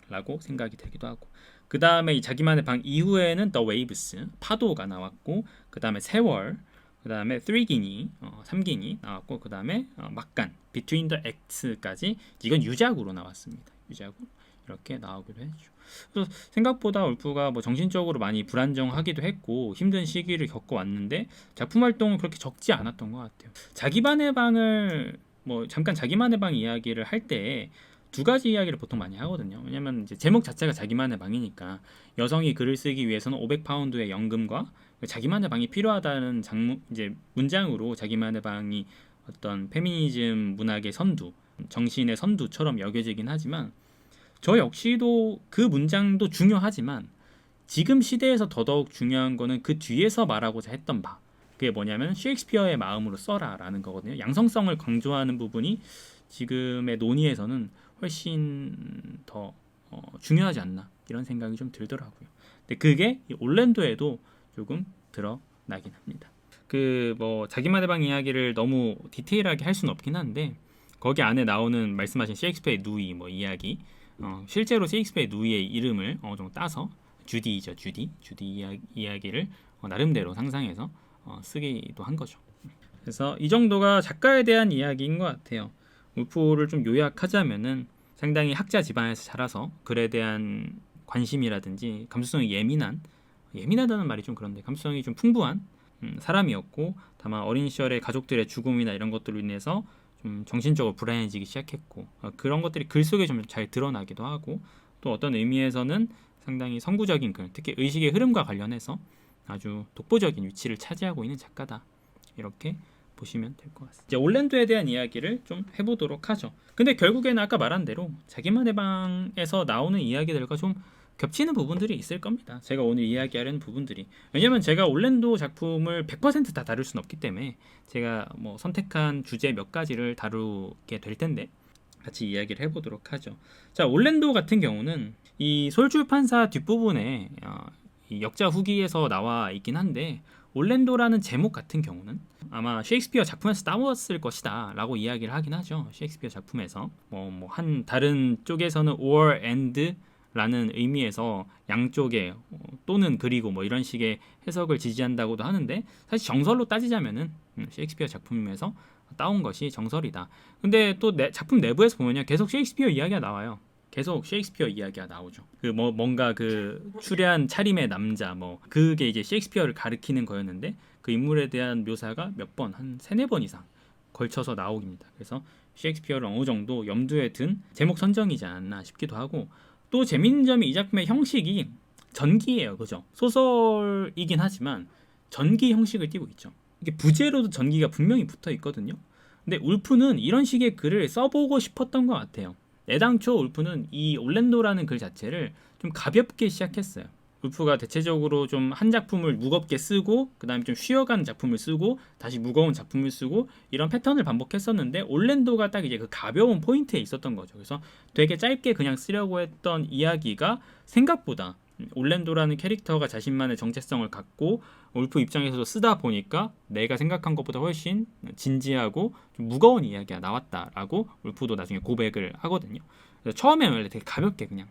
라고 생각이 들기도 하고 그 다음에 이 자기만의 방 이후에는 The Waves 파도가 나왔고 그 다음에 세월 그 다음에 3기니 3기니 나왔고 그 다음에 막간 Between the Acts까지 이건 유작으로 나왔습니다. 유작으로 이렇게 나오기도 했죠. 그래서 생각보다 울프가 뭐 정신적으로 많이 불안정하기도 했고 힘든 시기를 겪어왔는데 작품 활동은 그렇게 적지 않았던 것 같아요. 자기만의 방을 뭐 잠깐 자기만의 방 이야기를 할 때 두 가지 이야기를 보통 많이 하거든요. 왜냐면 이제 제목 자체가 자기만의 방이니까 여성이 글을 쓰기 위해서는 500파운드의 연금과 자기만의 방이 필요하다는 이제 문장으로 자기만의 방이 어떤 페미니즘 문학의 선두, 정신의 선두처럼 여겨지긴 하지만 저 역시도 그 문장도 중요하지만 지금 시대에서 더더욱 중요한 거는 그 뒤에서 말하고자 했던 바 그게 뭐냐면 셰익스피어의 마음으로 써라 라는 거거든요. 양성성을 강조하는 부분이 지금의 논의에서는 훨씬 더 중요하지 않나 이런 생각이 좀 들더라고요. 근데 그게 올랜도에도 조금 드러나긴 합니다. 그 뭐 자기만의 방 이야기를 너무 디테일하게 할 수는 없긴 한데 거기 안에 나오는 말씀하신 셰익스피어의 누이 뭐 이야기 실제로 셰익스피어의 누이의 이름을 어느 정도 따서 주디죠. 주디 이야기를 나름대로 상상해서 쓰기도 한 거죠. 그래서 이 정도가 작가에 대한 이야기인 것 같아요. 울프를 좀 요약하자면은 상당히 학자 집안에서 자라서 글에 대한 관심이라든지 감수성이 예민하다는 말이 좀 그런데 감수성이 좀 풍부한 사람이었고 다만 어린 시절에 가족들의 죽음이나 이런 것들로 인해서 좀 정신적으로 불안해지기 시작했고 그런 것들이 글 속에 좀 잘 드러나기도 하고 또 어떤 의미에서는 상당히 선구적인 글, 특히 의식의 흐름과 관련해서 아주 독보적인 위치를 차지하고 있는 작가다. 이렇게 보시면 될 것 같습니다. 이제 올랜도에 대한 이야기를 좀 해보도록 하죠. 근데 결국에는 아까 말한 대로 자기만의 방에서 나오는 이야기들과 좀 겹치는 부분들이 있을 겁니다. 제가 오늘 이야기하려는 부분들이 왜냐면 제가 올랜도 작품을 100% 다 다룰 수는 없기 때문에 제가 뭐 선택한 주제 몇 가지를 다루게 될 텐데 같이 이야기를 해보도록 하죠. 자, 올랜도 같은 경우는 이 솔출판사 뒷부분에 이 역자 후기에서 나와 있긴 한데 올랜도라는 제목 같은 경우는 아마 셰익스피어 작품에서 따왔을 것이다 라고 이야기를 하긴 하죠. 셰익스피어 작품에서 뭐 한 다른 쪽에서는 or and 라는 의미에서 양쪽에 또는 그리고 뭐 이런 식의 해석을 지지한다고도 하는데 사실 정설로 따지자면은 셰익스피어 작품에서 따온 것이 정설이다. 근데 또 작품 내부에서 보면요 계속 셰익스피어 이야기가 나와요. 계속 셰익스피어 이야기가 나오죠. 그 뭔가 그 추레한 차림의 남자 그게 이제 셰익스피어를 가리키는 거였는데 그 인물에 대한 묘사가 몇 번, 한 3-4번 이상 걸쳐서 나옵니다. 그래서 셰익스피어를 어느 정도 염두에 든 제목 선정이지 않았나 싶기도 하고, 또 재밌는 점이 이 작품의 형식이 전기예요. 그죠? 소설이긴 하지만 전기 형식을 띠고 있죠. 이게 부제로도 전기가 분명히 붙어 있거든요. 근데 울프는 이런 식의 글을 써보고 싶었던 것 같아요. 애당초 울프는 이 올랜도라는 글 자체를 좀 가볍게 시작했어요. 울프가 대체적으로 좀 한 작품을 무겁게 쓰고 그 다음에 좀 쉬어가는 작품을 쓰고 다시 무거운 작품을 쓰고 이런 패턴을 반복했었는데, 올랜도가 딱 이제 그 가벼운 포인트에 있었던 거죠. 그래서 되게 짧게 그냥 쓰려고 했던 이야기가 생각보다 올랜도라는 캐릭터가 자신만의 정체성을 갖고 울프 입장에서도 쓰다 보니까 내가 생각한 것보다 훨씬 진지하고 좀 무거운 이야기가 나왔다라고 울프도 나중에 고백을 하거든요. 그래서 처음에 원래 되게 가볍게 그냥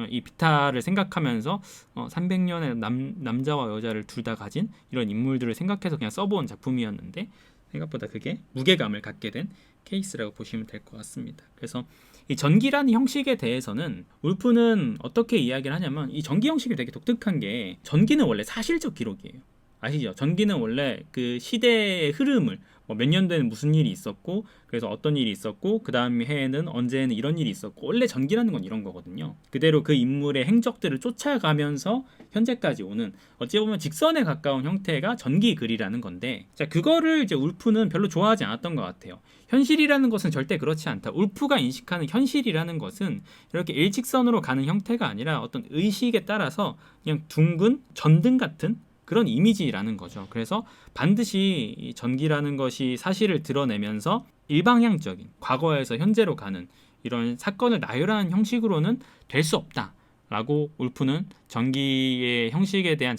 이 비타를 생각하면서 300년의 남자와 여자를 둘 다 가진 이런 인물들을 생각해서 그냥 써본 작품이었는데, 생각보다 그게 무게감을 갖게 된 케이스라고 보시면 될 것 같습니다. 그래서 이 전기라는 형식에 대해서는 울프는 어떻게 이야기를 하냐면, 이 전기 형식이 되게 독특한 게, 전기는 원래 사실적 기록이에요. 아시죠? 전기는 원래 그 시대의 흐름을 몇 년도에는 무슨 일이 있었고, 그래서 어떤 일이 있었고, 그 다음 해에는 언제에는 이런 일이 있었고, 원래 전기라는 건 이런 거거든요. 그대로 그 인물의 행적들을 쫓아가면서 현재까지 오는, 어찌 보면 직선에 가까운 형태가 전기 글이라는 건데, 자, 그거를 이제 울프는 별로 좋아하지 않았던 것 같아요. 현실이라는 것은 절대 그렇지 않다. 울프가 인식하는 현실이라는 것은 이렇게 일직선으로 가는 형태가 아니라 어떤 의식에 따라서 그냥 둥근 전등 같은 그런 이미지라는 거죠. 그래서 반드시 이 전기라는 것이 사실을 드러내면서 일방향적인 과거에서 현재로 가는 이런 사건을 나열하는 형식으로는 될 수 없다라고 울프는 전기의 형식에 대한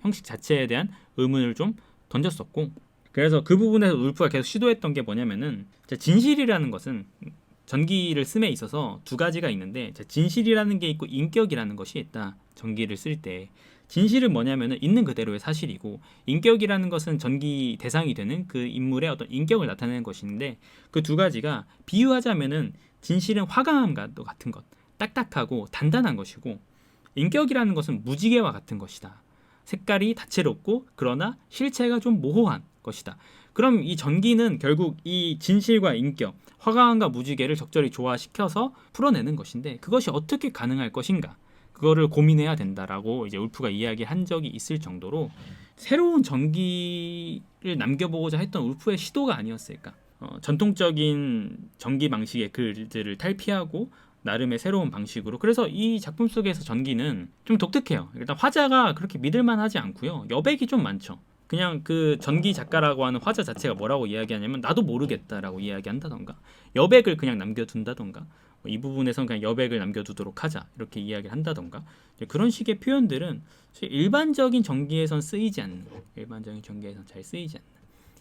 형식 자체에 대한 의문을 좀 던졌었고, 그래서 그 부분에서 울프가 계속 시도했던 게 뭐냐면은, 진실이라는 것은 전기를 씀에 있어서 두 가지가 있는데, 진실이라는 게 있고 인격이라는 것이 있다. 전기를 쓸 때 진실은 뭐냐면은 있는 그대로의 사실이고, 인격이라는 것은 전기 대상이 되는 그 인물의 어떤 인격을 나타내는 것인데, 그 두 가지가 비유하자면은 진실은 화강암과 같은 것, 딱딱하고 단단한 것이고, 인격이라는 것은 무지개와 같은 것이다. 색깔이 다채롭고 그러나 실체가 좀 모호한 것이다. 그럼 이 전기는 결국 이 진실과 인격, 화강암과 무지개를 적절히 조화시켜서 풀어내는 것인데, 그것이 어떻게 가능할 것인가? 그거를 고민해야 된다라고 이제 울프가 이야기한 적이 있을 정도로 새로운 전기를 남겨보고자 했던 울프의 시도가 아니었을까. 전통적인 전기 방식의 글들을 탈피하고 나름의 새로운 방식으로. 그래서 이 작품 속에서 전기는 좀 독특해요. 일단 화자가 그렇게 믿을만하지 않고요. 여백이 좀 많죠. 그냥 그 전기 작가라고 하는 화자 자체가 뭐라고 이야기하냐면 나도 모르겠다라고 이야기한다던가, 여백을 그냥 남겨둔다던가, 이 부분에선 그냥 여백을 남겨두도록 하자 이렇게 이야기를 한다던가, 그런 식의 표현들은 일반적인 전기에선 쓰이지 않는, 일반적인 전기에선 잘 쓰이지 않는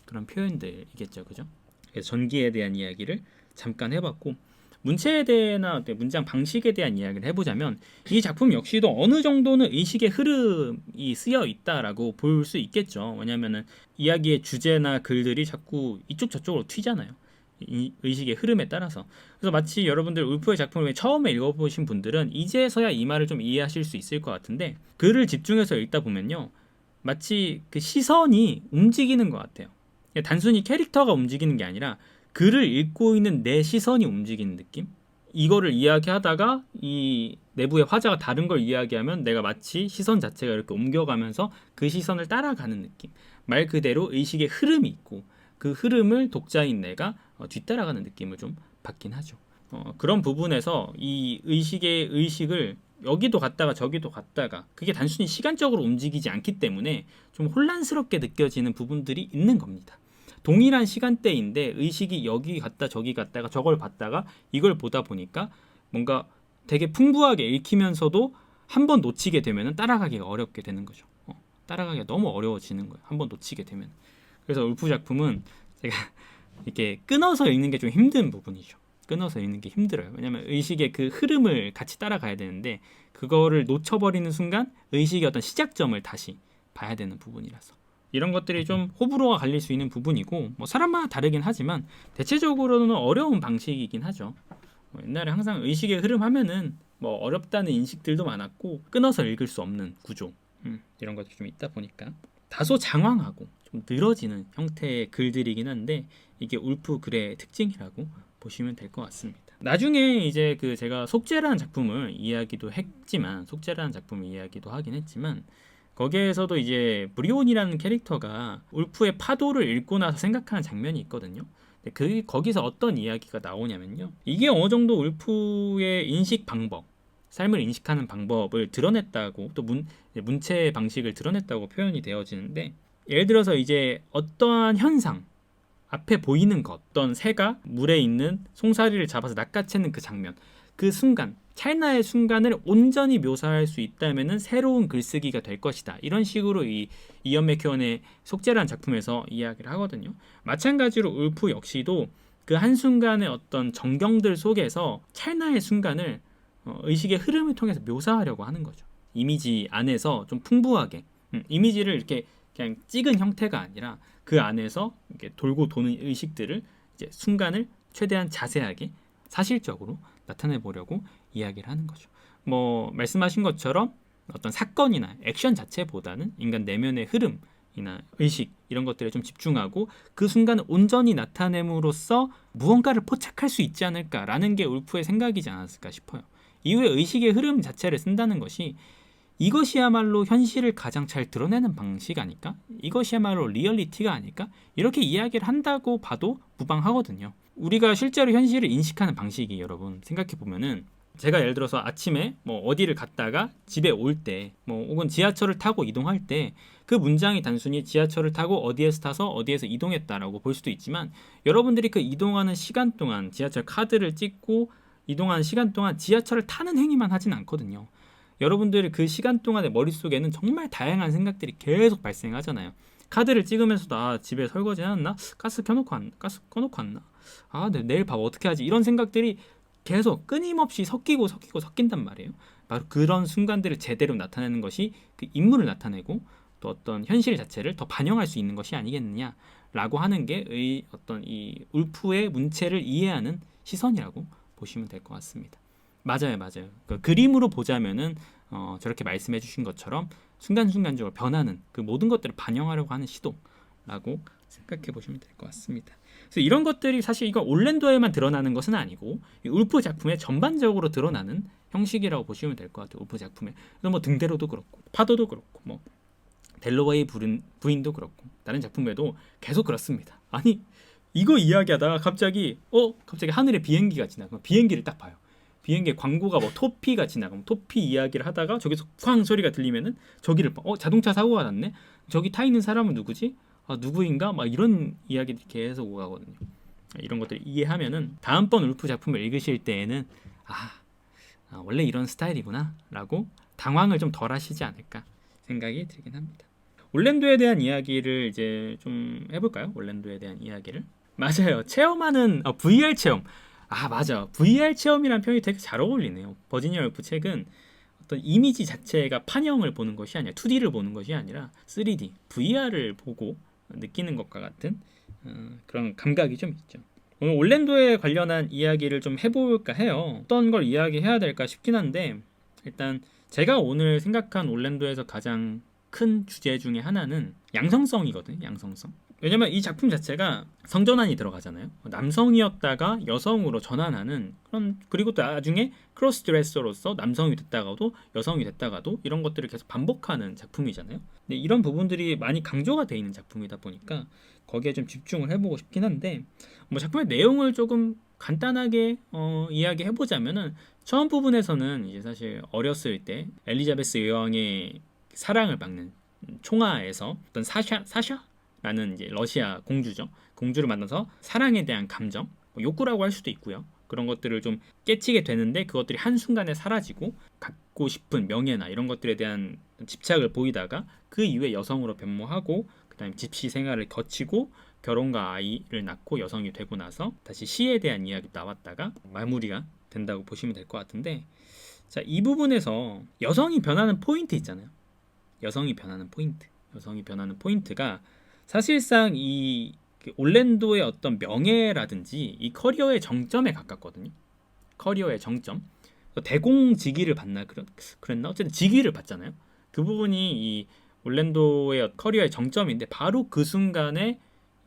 그런 표현들이겠죠. 그죠? 그래서 전기에 대한 이야기를 잠깐 해봤고, 문체에 대해나 문장 방식에 대한 이야기를 해보자면, 이 작품 역시도 어느 정도는 의식의 흐름이 쓰여 있다라고 볼 수 있겠죠. 왜냐하면 이야기의 주제나 글들이 자꾸 이쪽 저쪽으로 튀잖아요. 이 의식의 흐름에 따라서. 그래서 마치 여러분들 울프의 작품을 처음에 읽어보신 분들은 이제서야 이 말을 좀 이해하실 수 있을 것 같은데, 글을 집중해서 읽다 보면요, 마치 그 시선이 움직이는 것 같아요. 단순히 캐릭터가 움직이는 게 아니라 글을 읽고 있는 내 시선이 움직이는 느낌? 이거를 이야기하다가 이 내부의 화자가 다른 걸 이야기하면 내가 마치 시선 자체가 이렇게 옮겨가면서 그 시선을 따라가는 느낌. 말 그대로 의식의 흐름이 있고, 그 흐름을 독자인 내가 뒤따라가는 느낌을 좀 받긴 하죠. 그런 부분에서 이 의식을 여기도 갔다가 저기도 갔다가, 그게 단순히 시간적으로 움직이지 않기 때문에 좀 혼란스럽게 느껴지는 부분들이 있는 겁니다. 동일한 시간대인데 의식이 여기 갔다 저기 갔다가 저걸 봤다가 이걸 보다 보니까 뭔가 되게 풍부하게 읽히면서도 한 번 놓치게 되면 따라가기가 어렵게 되는 거죠. 따라가기가 너무 어려워지는 거예요. 한 번 놓치게 되면. 그래서 울프 작품은 제가 이렇게 끊어서 읽는 게 좀 힘든 부분이죠. 끊어서 읽는 게 힘들어요. 왜냐하면 의식의 그 흐름을 같이 따라가야 되는데, 그거를 놓쳐버리는 순간 의식의 어떤 시작점을 다시 봐야 되는 부분이라서 이런 것들이 좀 호불호가 갈릴 수 있는 부분이고, 뭐 사람마다 다르긴 하지만 대체적으로는 어려운 방식이긴 하죠. 옛날에 항상 의식의 흐름 하면은 뭐 어렵다는 인식들도 많았고 끊어서 읽을 수 없는 구조 이런 것들이 좀 있다 보니까 다소 장황하고 좀 늘어지는 형태의 글들이긴 한데 이게 울프 글의 특징이라고 보시면 될 것 같습니다. 나중에 이제 그 제가 속죄라는 작품을 이야기도 했지만 속죄라는 작품을 이야기도 하긴 했지만 거기에서도 이제 브리온이라는 캐릭터가 울프의 파도를 읽고 나서 생각하는 장면이 있거든요. 근데 거기서 어떤 이야기가 나오냐면요. 이게 어느 정도 울프의 인식 방법, 삶을 인식하는 방법을 드러냈다고 또 문체 방식을 드러냈다고 표현이 되어지는데 예를 들어서 이제 어떠한 현상 앞에 보이는 것, 어떤 새가 물에 있는 송사리를 잡아서 낚아채는 그 장면, 그 순간, 찰나의 순간을 온전히 묘사할 수 있다면은 새로운 글쓰기가 될 것이다. 이런 식으로 이 이언 맥케언의 속죄라는 작품에서 이야기를 하거든요. 마찬가지로 울프 역시도 그 한순간의 어떤 정경들 속에서 찰나의 순간을 의식의 흐름을 통해서 묘사하려고 하는 거죠. 이미지 안에서 좀 풍부하게 이미지를 이렇게 그냥 찍은 형태가 아니라 그 안에서 이렇게 돌고 도는 의식들을 이제 순간을 최대한 자세하게 사실적으로 나타내 보려고 이야기를 하는 거죠. 뭐 말씀하신 것처럼 어떤 사건이나 액션 자체보다는 인간 내면의 흐름이나 의식 이런 것들에 좀 집중하고 그 순간을 온전히 나타냄으로써 무언가를 포착할 수 있지 않을까라는 게 울프의 생각이지 않았을까 싶어요. 이후에 의식의 흐름 자체를 쓴다는 것이 이것이야말로 현실을 가장 잘 드러내는 방식 아닐까? 이것이야말로 리얼리티가 아닐까? 이렇게 이야기를 한다고 봐도 무방하거든요. 우리가 실제로 현실을 인식하는 방식이 여러분 생각해보면은 제가 예를 들어서 아침에 뭐 어디를 갔다가 집에 올 때 뭐 혹은 지하철을 타고 이동할 때 그 문장이 단순히 지하철을 타고 어디에서 타서 어디에서 이동했다라고 볼 수도 있지만 여러분들이 그 이동하는 시간 동안 지하철 카드를 찍고 이동하는 시간 동안 지하철을 타는 행위만 하진 않거든요. 여러분들 그 시간 동안의 머릿속에는 정말 다양한 생각들이 계속 발생하잖아요. 카드를 찍으면서도 집에 설거지 해놨나? 가스 꺼놓고 왔나? 내일 밥 어떻게 하지? 이런 생각들이 계속 끊임없이 섞인단 말이에요. 바로 그런 순간들을 제대로 나타내는 것이 그 인물을 나타내고 또 어떤 현실 자체를 더 반영할 수 있는 것이 아니겠느냐라고 하는 게 어떤 이 울프의 문체를 이해하는 시선이라고 보시면 될 것 같습니다. 맞아요. 그 그림으로 보자면은 저렇게 말씀해 주신 것처럼 순간순간적으로 변하는 그 모든 것들을 반영하려고 하는 시도라고 생각해 보시면 될 것 같습니다. 그래서 이런 것들이 사실 이거 올랜도에만 드러나는 것은 아니고 이 울프 작품에 전반적으로 드러나는 형식이라고 보시면 될 것 같아요. 울프 작품에 그래서 뭐 등대로도 그렇고 파도도 그렇고 뭐 델러웨이 부인도 그렇고 다른 작품에도 계속 그렇습니다. 아니 이거 이야기하다가 갑자기 하늘에 비행기가 지나가 비행기를 딱 봐요. 비행기 광고가 뭐 토피가 지나가면 토피 이야기를 하다가 저기서 쾅 소리가 들리면은 저기를 봐. 자동차 사고가 났네. 저기 타 있는 사람은 누구지? 누구인가? 막 이런 이야기들이 계속 오가거든요. 이런 것들 이해하면은 다음번 울프 작품을 읽으실 때에는 원래 이런 스타일이구나라고 당황을 좀 덜 하시지 않을까 생각이 들긴 합니다. 올랜도에 대한 이야기를 이제 좀 해볼까요? 올랜도에 대한 이야기를 맞아요. 체험하는 VR 체험. 맞아. VR 체험이라는 표현이 되게 잘 어울리네요. 버지니아 울프 책은 어떤 이미지 자체가 판형을 보는 것이 아니라 2D를 보는 것이 아니라 3D, VR을 보고 느끼는 것과 같은 그런 감각이 좀 있죠. 오늘 올랜도에 관련한 이야기를 좀 해볼까 해요. 어떤 걸 이야기해야 될까 싶긴 한데 일단 제가 오늘 생각한 올랜도에서 가장 큰 주제 중에 하나는 양성성이거든요. 양성성. 왜냐면 이 작품 자체가 성전환이 들어가잖아요. 남성이었다가 여성으로 전환하는 그리고 또 나중에 크로스 드레서로서 남성이 됐다가도 여성이 됐다가도 이런 것들을 계속 반복하는 작품이잖아요. 근데 이런 부분들이 많이 강조가 돼 있는 작품이다 보니까 거기에 좀 집중을 해보고 싶긴 한데 뭐 작품의 내용을 조금 간단하게 이야기해보자면은 처음 부분에서는 이제 사실 어렸을 때 엘리자베스 여왕의 사랑을 받는 총화에서 어떤 사샤라는 이제 러시아 공주죠. 공주를 만나서 사랑에 대한 감정, 욕구라고 할 수도 있고요. 그런 것들을 좀 깨치게 되는데 그것들이 한순간에 사라지고 갖고 싶은 명예나 이런 것들에 대한 집착을 보이다가 그 이후에 여성으로 변모하고 그다음에 집시 생활을 거치고 결혼과 아이를 낳고 여성이 되고 나서 다시 시에 대한 이야기 나왔다가 마무리가 된다고 보시면 될 것 같은데 자, 이 부분에서 여성이 변하는 포인트 있잖아요. 여성이 변하는 포인트가 사실상 이 올랜도의 어떤 명예라든지 이 커리어의 정점에 가깝거든요. 커리어의 정점, 대공직위를 받나 그랬나 어쨌든 직위를 받잖아요. 그 부분이 이 올랜도의 커리어의 정점인데 바로 그 순간에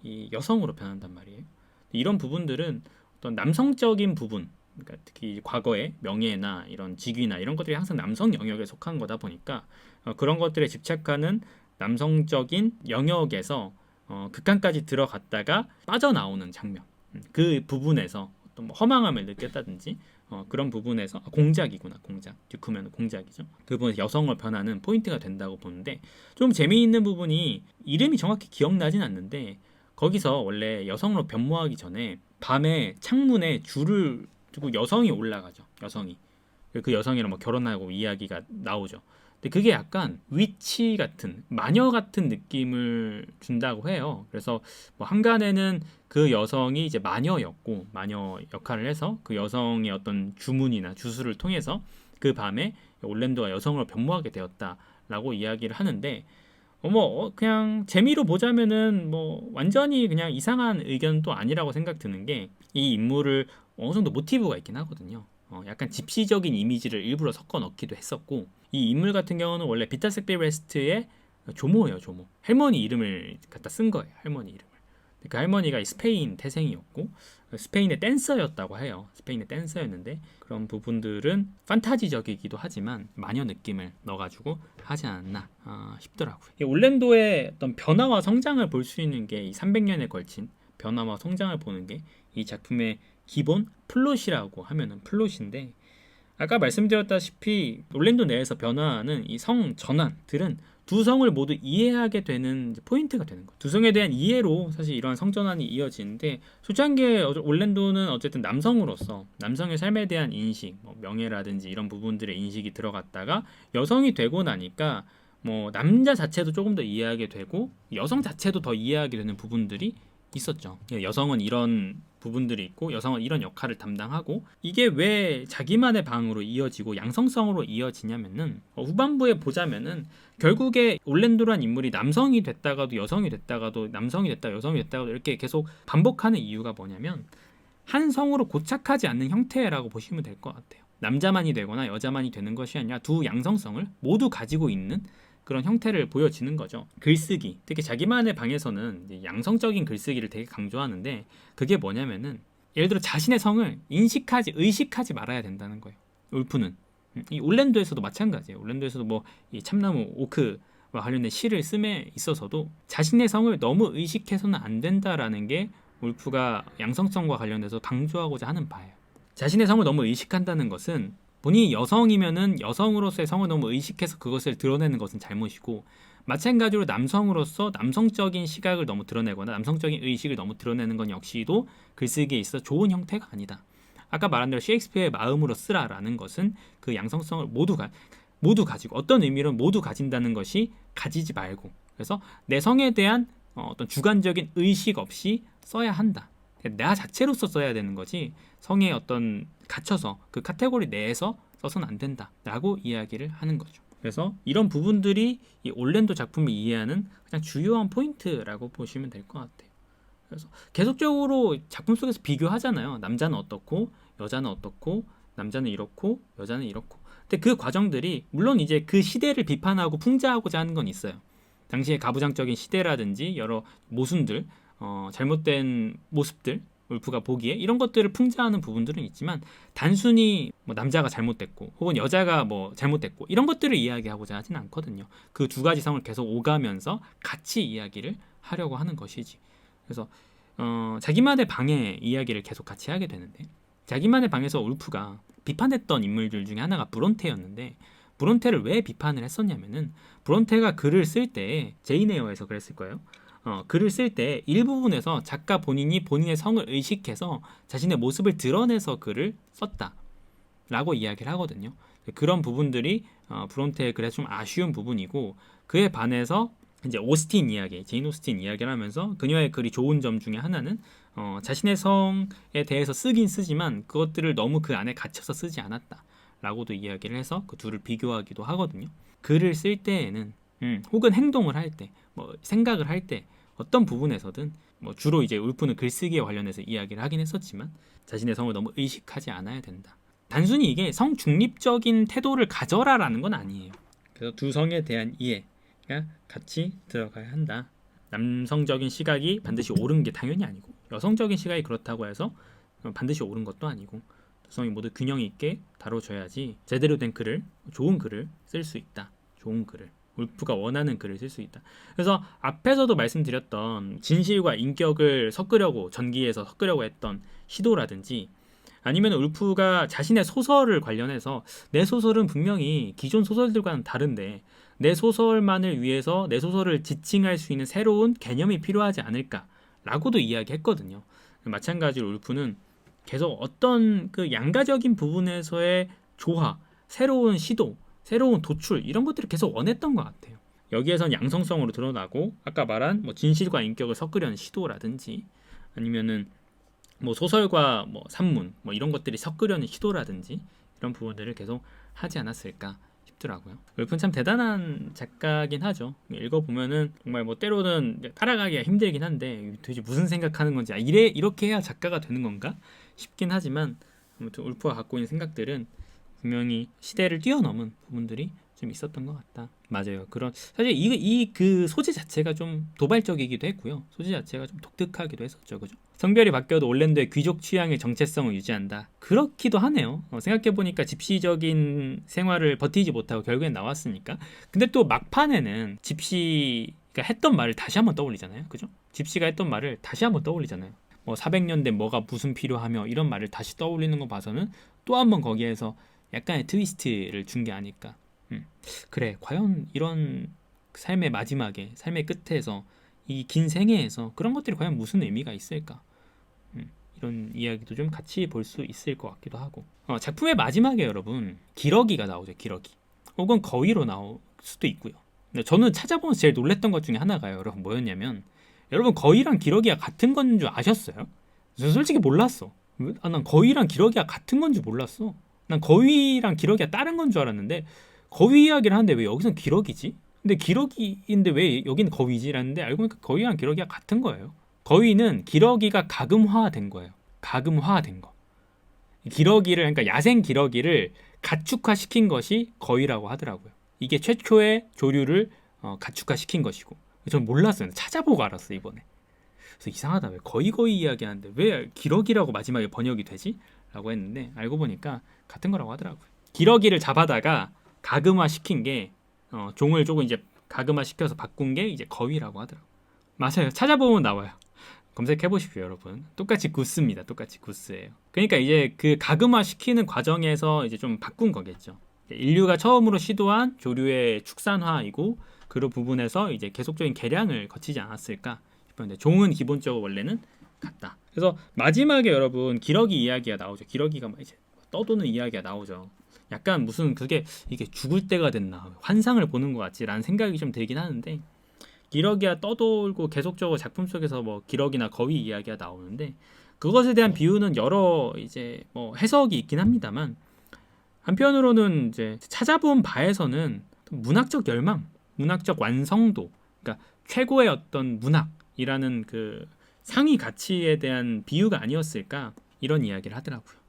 이 여성으로 변한단 말이에요. 이런 부분들은 어떤 남성적인 부분, 그러니까 특히 과거의 명예나 이런 직위나 이런 것들이 항상 남성 영역에 속한 거다 보니까 그런 것들에 집착하는 남성적인 영역에서 극한까지 들어갔다가 빠져나오는 장면, 그 부분에서 어떤 뭐 허망함을 느꼈다든지 그런 부분에서 공작이구나, 공작. 듀크면 공작이죠. 그 부분에서 여성을 변하는 포인트가 된다고 보는데, 좀 재미있는 부분이 이름이 정확히 기억나진 않는데 거기서 원래 여성으로 변모하기 전에 밤에 창문에 줄을 두고 여성이 올라가죠. 여성이. 그 여성이랑 뭐 결혼하고 이야기가 나오죠. 근데 그게 약간 위치 같은, 마녀 같은 느낌을 준다고 해요. 그래서 뭐 한간에는 그 여성이 이제 마녀였고, 마녀 역할을 해서 그 여성의 어떤 주문이나 주술을 통해서 그 밤에 올랜도가 여성으로 변모하게 되었다라고 이야기를 하는데, 그냥 재미로 보자면은 뭐 완전히 그냥 이상한 의견도 아니라고 생각 드는 게, 이 인물을 어느 정도 모티브가 있긴 하거든요. 약간 집시적인 이미지를 일부러 섞어 넣기도 했었고, 이 인물 같은 경우는 원래 비타섹비 레스트의 조모예요, 조모. 할머니 이름을 갖다 쓴 거예요, 할머니 이름을. 그 할머니가 스페인 태생이었고 스페인의 댄서였다고 해요. 스페인의 댄서였는데 그런 부분들은 판타지적이기도 하지만 마녀 느낌을 넣어가지고 하지 않았나 싶더라고요. 이 올랜도의 어떤 변화와 성장을 볼 수 있는 게 이 300년에 걸친 변화와 성장을 보는 게 이 작품의 기본 플롯이라고 하면은 플롯인데, 아까 말씀드렸다시피 올랜도 내에서 변화하는 이 성 전환들은 두 성을 모두 이해하게 되는 포인트가 되는 거예요. 두 성에 대한 이해로 사실 이러한 성전환이 이어지는데, 초창기에 올랜도는 어쨌든 남성으로서 남성의 삶에 대한 인식, 뭐 명예라든지 이런 부분들의 인식이 들어갔다가 여성이 되고 나니까 뭐 남자 자체도 조금 더 이해하게 되고 여성 자체도 더 이해하게 되는 부분들이 있었죠. 여성은 이런 부분들이 있고 여성은 이런 역할을 담당하고, 이게 왜 자기만의 방으로 이어지고 양성성으로 이어지냐면은 후반부에 보자면은 결국에 올랜도란 인물이 남성이 됐다가도 여성이 됐다가도 남성이 됐다가 여성이 됐다가도 이렇게 계속 반복하는 이유가 뭐냐면 한 성으로 고착하지 않는 형태라고 보시면 될 것 같아요. 남자만이 되거나 여자만이 되는 것이 아니라 두 양성성을 모두 가지고 있는 그런 형태를 보여지는 거죠. 글쓰기, 특히 자기만의 방에서는 양성적인 글쓰기를 되게 강조하는데, 그게 뭐냐면은 예를 들어 자신의 성을 의식하지 말아야 된다는 거예요. 울프는. 이 올랜도에서도 마찬가지예요. 올랜도에서도 뭐 이 참나무 오크와 관련된 시를 씀에 있어서도 자신의 성을 너무 의식해서는 안 된다라는 게 울프가 양성성과 관련돼서 강조하고자 하는 바예요. 자신의 성을 너무 의식한다는 것은 본인이 여성이면은 여성으로서의 성을 너무 의식해서 그것을 드러내는 것은 잘못이고, 마찬가지로 남성으로서 남성적인 시각을 너무 드러내거나 남성적인 의식을 너무 드러내는 건 역시도 글쓰기에 있어 좋은 형태가 아니다. 아까 말한 대로 셰익스피어의 마음으로 쓰라라는 것은 그 양성성을 모두 가지고, 어떤 의미로 모두 가진다는 것이 가지지 말고, 그래서 내 성에 대한 어떤 주관적인 의식 없이 써야 한다. 나 자체로서 써야 되는 거지 성에 어떤 갇혀서 그 카테고리 내에서 써서는 안 된다라고 이야기를 하는 거죠. 그래서 이런 부분들이 이 올랜도 작품을 이해하는 가장 주요한 포인트라고 보시면 될 것 같아요. 그래서 계속적으로 작품 속에서 비교하잖아요. 남자는 어떻고 여자는 어떻고, 남자는 이렇고 여자는 이렇고. 근데 그 과정들이 물론 이제 그 시대를 비판하고 풍자하고자 하는 건 있어요. 당시의 가부장적인 시대라든지 여러 모순들, 잘못된 모습들, 울프가 보기에 이런 것들을 풍자하는 부분들은 있지만, 단순히 뭐 남자가 잘못됐고 혹은 여자가 뭐 잘못됐고 이런 것들을 이야기하고자 하진 않거든요. 그 두 가지 성을 계속 오가면서 같이 이야기를 하려고 하는 것이지. 그래서 자기만의 방의 이야기를 계속 같이 하게 되는데, 자기만의 방에서 울프가 비판했던 인물들 중에 하나가 브론테였는데, 브론테를 왜 비판을 했었냐면은 브론테가 글을 쓸 때, 제인 에어에서 그랬을 거예요. 글을 쓸 때 일부분에서 작가 본인이 본인의 성을 의식해서 자신의 모습을 드러내서 글을 썼다 라고 이야기를 하거든요. 그런 부분들이 브론테의 글에 좀 아쉬운 부분이고, 그에 반해서 이제 오스틴 이야기, 제인 오스틴 이야기를 하면서 그녀의 글이 좋은 점 중에 하나는 자신의 성에 대해서 쓰긴 쓰지만 그것들을 너무 그 안에 갇혀서 쓰지 않았다 라고도 이야기를 해서 그 둘을 비교하기도 하거든요. 글을 쓸 때에는 혹은 행동을 할 때, 뭐 생각을 할 때 어떤 부분에서든, 주로 이제 울프는 글쓰기에 관련해서 이야기를 하긴 했었지만 자신의 성을 너무 의식하지 않아야 된다 단순히 이게 성 중립적인 태도를 가져라라는 건 아니에요. 그래서 두 성에 대한 이해가 같이 들어가야 한다. 남성적인 시각이 반드시 옳은 게 당연히 아니고 여성적인 시각이 그렇다고 해서 반드시 옳은 것도 아니고 두 성이 모두 균형 있게 다뤄져야지 제대로 된 글을, 좋은 글을 쓸 수 있다. 좋은 글을, 울프가 원하는 글을 쓸 수 있다. 그래서 앞에서도 말씀드렸던 진실과 인격을 섞으려고 전기에서 섞으려고 했던 시도라든지 아니면 울프가 자신의 소설을 관련해서 내 소설은 분명히 기존 소설들과는 다른데 내 소설만을 위해서 내 소설을 지칭할 수 있는 새로운 개념이 필요하지 않을까라고도 이야기했거든요. 마찬가지로 울프는 계속 어떤 그 양가적인 부분에서의 조화, 새로운 시도, 새로운 도출 이런 것들을 계속 원했던 것 같아요. 여기에선 양성성으로 드러나고 아까 말한 뭐 진실과 인격을 섞으려는 시도라든지 아니면은 뭐 소설과 뭐 산문 뭐 이런 것들이 섞으려는 시도라든지 이런 부분들을 계속 하지 않았을까 싶더라고요. 울프는 참 대단한 작가긴 하죠. 읽어보면은 정말 뭐 때로는 따라가기가 힘들긴 한데 도대체 무슨 생각하는 건지 이렇게 해야 작가가 되는 건가 싶긴 하지만 아무튼 울프가 갖고 있는 생각들은 분명히 시대를 뛰어넘은 부분들이 좀 있었던 것 같다. 맞아요. 그런 사실 이 그 소재 자체가 좀 도발적이기도 했고요. 소재 자체가 좀 독특하기도 했었죠, 그죠? 성별이 바뀌어도 올랜도의 귀족 취향의 정체성을 유지한다. 그렇기도 하네요. 생각해 보니까 집시적인 생활을 버티지 못하고 결국엔 나왔으니까. 근데 또 막판에는 집시가 했던 말을 다시 한번 떠올리잖아요, 그죠? 집시가 했던 말을 다시 한번 떠올리잖아요. 뭐 400년 된 뭐가 무슨 필요하며 이런 말을 다시 떠올리는 거 봐서는 또 한번 거기에서 약간의 트위스트를 준 게 아닐까. 그래, 과연 이런 삶의 마지막에, 삶의 끝에서 이 긴 생애에서 그런 것들이 과연 무슨 의미가 있을까? 이런 이야기도 좀 같이 볼 수 있을 것 같기도 하고. 작품의 마지막에 여러분 기러기가 나오죠. 기러기. 혹은 거위로 나올 수도 있고요. 근데 저는 찾아보면서 제일 놀랬던 것 중에 하나가요. 여러분 뭐였냐면 여러분 거위랑 기러기가 같은 건 줄 아셨어요? 저 솔직히 몰랐어. 난 거위랑 기러기가 같은 건 줄 몰랐어. 난 거위랑 기러기가 다른 건 줄 알았는데 거위 이야기를 하는데 왜 여기선 기러기지? 근데 기러기인데 왜 여기는 거위지라는데 알고 보니까 거위랑 기러기가 같은 거예요. 거위는 기러기가 가금화된 거예요. 가금화된 거. 기러기를 그러니까 야생 기러기를 가축화시킨 것이 거위라고 하더라고요. 이게 최초의 조류를 가축화시킨 것이고. 전 몰랐어요. 찾아보고 알았어 이번에. 그래서 이상하다. 왜 거위 이야기하는데 왜 기러기라고 마지막에 번역이 되지? 라고 했는데 알고 보니까 같은 거라고 하더라고요. 기러기를 잡아다가 가금화 시킨 게 종을 조금 이제 가금화 시켜서 바꾼 게 이제 거위라고 하더라고요. 맞아요. 찾아보면 나와요. 검색해 보십시오, 여러분. 똑같이 구스입니다. 똑같이 구스예요. 그러니까 이제 그 가금화 시키는 과정에서 이제 좀 바꾼 거겠죠. 인류가 처음으로 시도한 조류의 축산화이고 그 부분에서 이제 계속적인 개량을 거치지 않았을까 싶었는데 종은 기본적으로 원래는 같다. 그래서 마지막에 여러분 기러기 이야기가 나오죠. 기러기가 막 이제 떠도는 이야기가 나오죠. 약간 무슨 그게 이게 죽을 때가 됐나 환상을 보는 것 같지라는 생각이 좀 들긴 하는데 기러기가 떠돌고 계속적으로 작품 속에서 뭐 기러기나 거위 이야기가 나오는데 그것에 대한 비유는 여러 이제 뭐 해석이 있긴 합니다만 한편으로는 이제 찾아본 바에서는 문학적 열망, 문학적 완성도, 그러니까 최고의 어떤 문학이라는 그 상위 가치에 대한 비유가 아니었을까 이런 이야기를 하더라고요.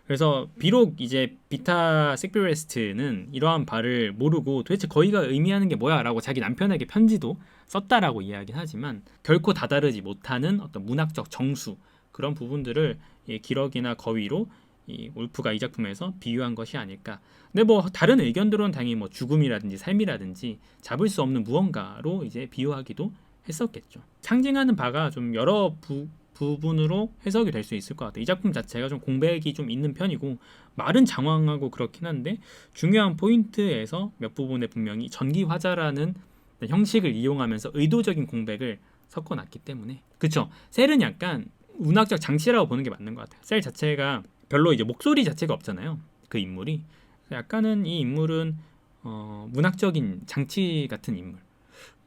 그래서 비록 이제 비타 섹비레스트는 이러한 바를 모르고 도대체 거위가 의미하는 게 뭐야라고 자기 남편에게 편지도 썼다라고 이야기는 하지만 결코 다다르지 못하는 어떤 문학적 정수 그런 부분들을 이 기러기나 거위로 이 울프가 이 작품에서 비유한 것이 아닐까. 근데 뭐 다른 의견들은 당연히 뭐 죽음이라든지 삶이라든지 잡을 수 없는 무언가로 이제 비유하기도 했었겠죠. 상징하는 바가 좀 여러 부분으로 해석이 될 수 있을 것 같아요. 이 작품 자체가 좀 공백이 좀 있는 편이고 말은 장황하고 그렇긴 한데 중요한 포인트에서 몇 부분에 분명히 전기화자라는 형식을 이용하면서 의도적인 공백을 섞어놨기 때문에 그쵸? 셀은 약간 문학적 장치라고 보는 게 맞는 것 같아요. 셀 자체가 별로 이제 목소리 자체가 없잖아요. 그 인물이 약간은 이 인물은 문학적인 장치 같은 인물.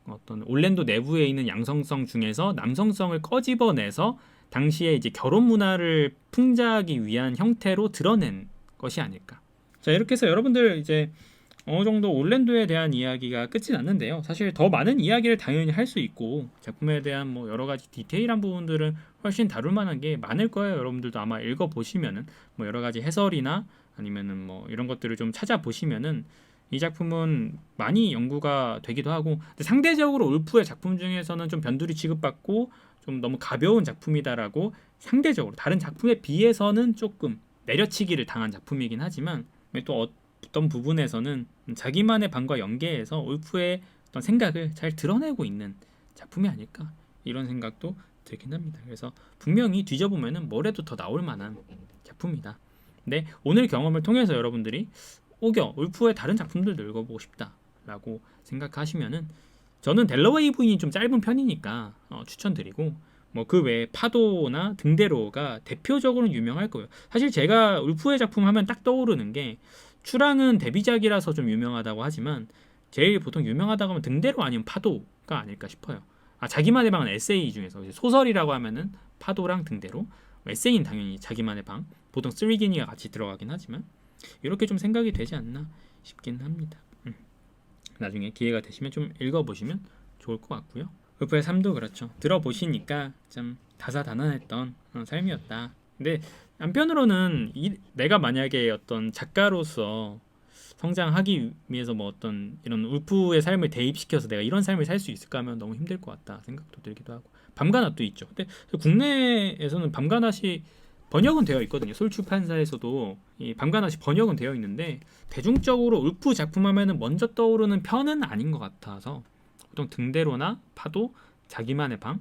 어떤 올랜도 내부에 있는 양성성 중에서 남성성을 꺼집어내서 당시에 이제 결혼 문화를 풍자하기 위한 형태로 드러낸 것이 아닐까. 자, 이렇게 해서 여러분들 이제 어느 정도 올랜도에 대한 이야기가 끝이 났는데요. 사실 더 많은 이야기를 당연히 할 수 있고 작품에 대한 뭐 여러 가지 디테일한 부분들은 훨씬 다룰 만한 게 많을 거예요. 여러분들도 아마 읽어 보시면은 뭐 여러 가지 해설이나 아니면은 뭐 이런 것들을 좀 찾아보시면은 이 작품은 많이 연구가 되기도 하고, 근데 상대적으로 울프의 작품 중에서는 좀 변두리 취급받고 좀 너무 가벼운 작품이다라고 상대적으로 다른 작품에 비해서는 조금 내려치기를 당한 작품이긴 하지만, 또 어떤 부분에서는 자기만의 방과 연계해서 울프의 어떤 생각을 잘 드러내고 있는 작품이 아닐까, 이런 생각도 들긴 합니다. 그래서 분명히 뒤져보면은 뭐래도 더 나올 만한 작품이다. 근데 오늘 경험을 통해서 여러분들이 울프의 다른 작품들도 읽어보고 싶다라고 생각하시면은, 저는 델러웨이 부인이 좀 짧은 편이니까 추천드리고, 뭐 그 외에 파도나 등대로가 대표적으로 유명할 거예요. 사실 제가 울프의 작품 하면 딱 떠오르는 게, 추랑은 데뷔작이라서 좀 유명하다고 하지만 제일 보통 유명하다고 하면 등대로 아니면 파도가 아닐까 싶어요. 자기만의 방은 에세이 중에서 소설이라고 하면은 파도랑 등대로, 에세이는 당연히 자기만의 방, 보통 쓰리기니가 같이 들어가긴 하지만 이렇게 좀 생각이 되지 않나 싶긴 합니다. 나중에 기회가 되시면 좀 읽어보시면 좋을 것 같고요. 울프의 삶도 그렇죠. 들어보시니까 좀 다사다난했던 삶이었다. 근데 한편으로는 내가 만약에 어떤 작가로서 성장하기 위해서 뭐 어떤 이런 울프의 삶을 대입시켜서 내가 이런 삶을 살 수 있을까 하면 너무 힘들 것 같다 생각도 들기도 하고, 밤가낫도 있죠. 근데 국내에서는 밤가낫이 번역은 되어 있거든요. 솔출판사에서도 이 밤가낫이 번역은 되어 있는데, 대중적으로 울프 작품 하면은 먼저 떠오르는 편은 아닌 것 같아서 보통 등대로나 파도, 자기만의 방,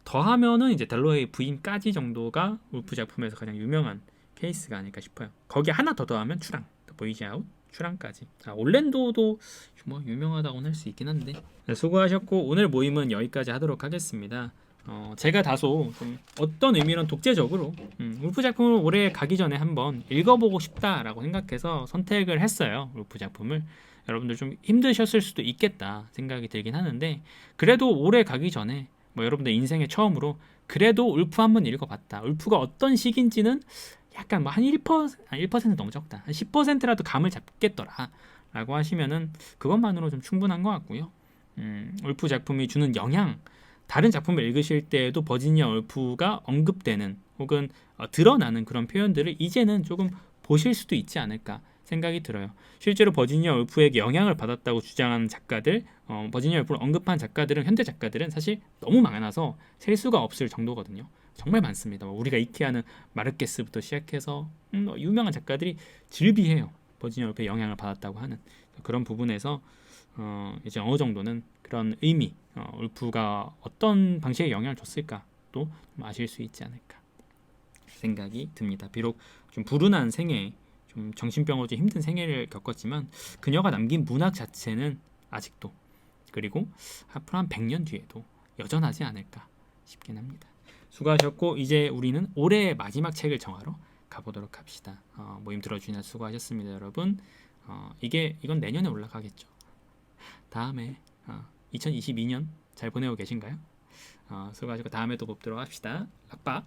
더하면은 이제 델러웨이 부인까지 정도가 울프 작품에서 가장 유명한 케이스가 아닐까 싶어요. 거기 하나 더 더하면 추랑, 보이지 아웃, 추랑까지. 올랜도도 뭐 유명하다고는 할 수 있긴 한데. 네, 수고하셨고 오늘 모임은 여기까지 하도록 하겠습니다. 제가 다소 좀 어떤 의미론 독재적으로 울프 작품을 올해 가기 전에 한번 읽어보고 싶다라고 생각해서 선택을 했어요. 울프 작품을. 여러분들 좀 힘드셨을 수도 있겠다 생각이 들긴 하는데, 그래도 올해 가기 전에 뭐 여러분들 인생의 처음으로 그래도 울프 한번 읽어봤다, 울프가 어떤 시기인지는 약간 뭐 한 1% 너무 적다, 한 10%라도 감을 잡겠더라 라고 하시면은 그것만으로 좀 충분한 것 같고요. 울프 작품이 주는 영향, 다른 작품을 읽으실 때에도 버지니아 울프가 언급되는 혹은 드러나는 그런 표현들을 이제는 조금 보실 수도 있지 않을까 생각이 들어요. 실제로 버지니아 울프에게 영향을 받았다고 주장하는 작가들, 버지니아 울프를 언급한 작가들은, 현대 작가들은 사실 너무 많아서 셀 수가 없을 정도거든요. 정말 많습니다. 우리가 익히 아는 마르케스부터 시작해서 유명한 작가들이 질비해요. 버지니아 울프의 영향을 받았다고 하는 그런 부분에서 이제 어느 정도는 그런 의미, 울프가 어떤 방식의 영향을 줬을까 또 아실 수 있지 않을까 생각이 듭니다. 비록 좀 불운한 생애, 좀 정신병으로 좀 힘든 생애를 겪었지만 그녀가 남긴 문학 자체는 아직도, 그리고 앞으로 한 100년 뒤에도 여전하지 않을까 싶긴 합니다. 수고하셨고 이제 우리는 올해의 마지막 책을 정하러 가보도록 합시다. 모임 들어주시나 수고하셨습니다, 여러분. 이건 내년에 올라가겠죠. 다음에 2022년 잘 보내고 계신가요? 수고하셨고 다음에 또 뵙도록 합시다. 락박.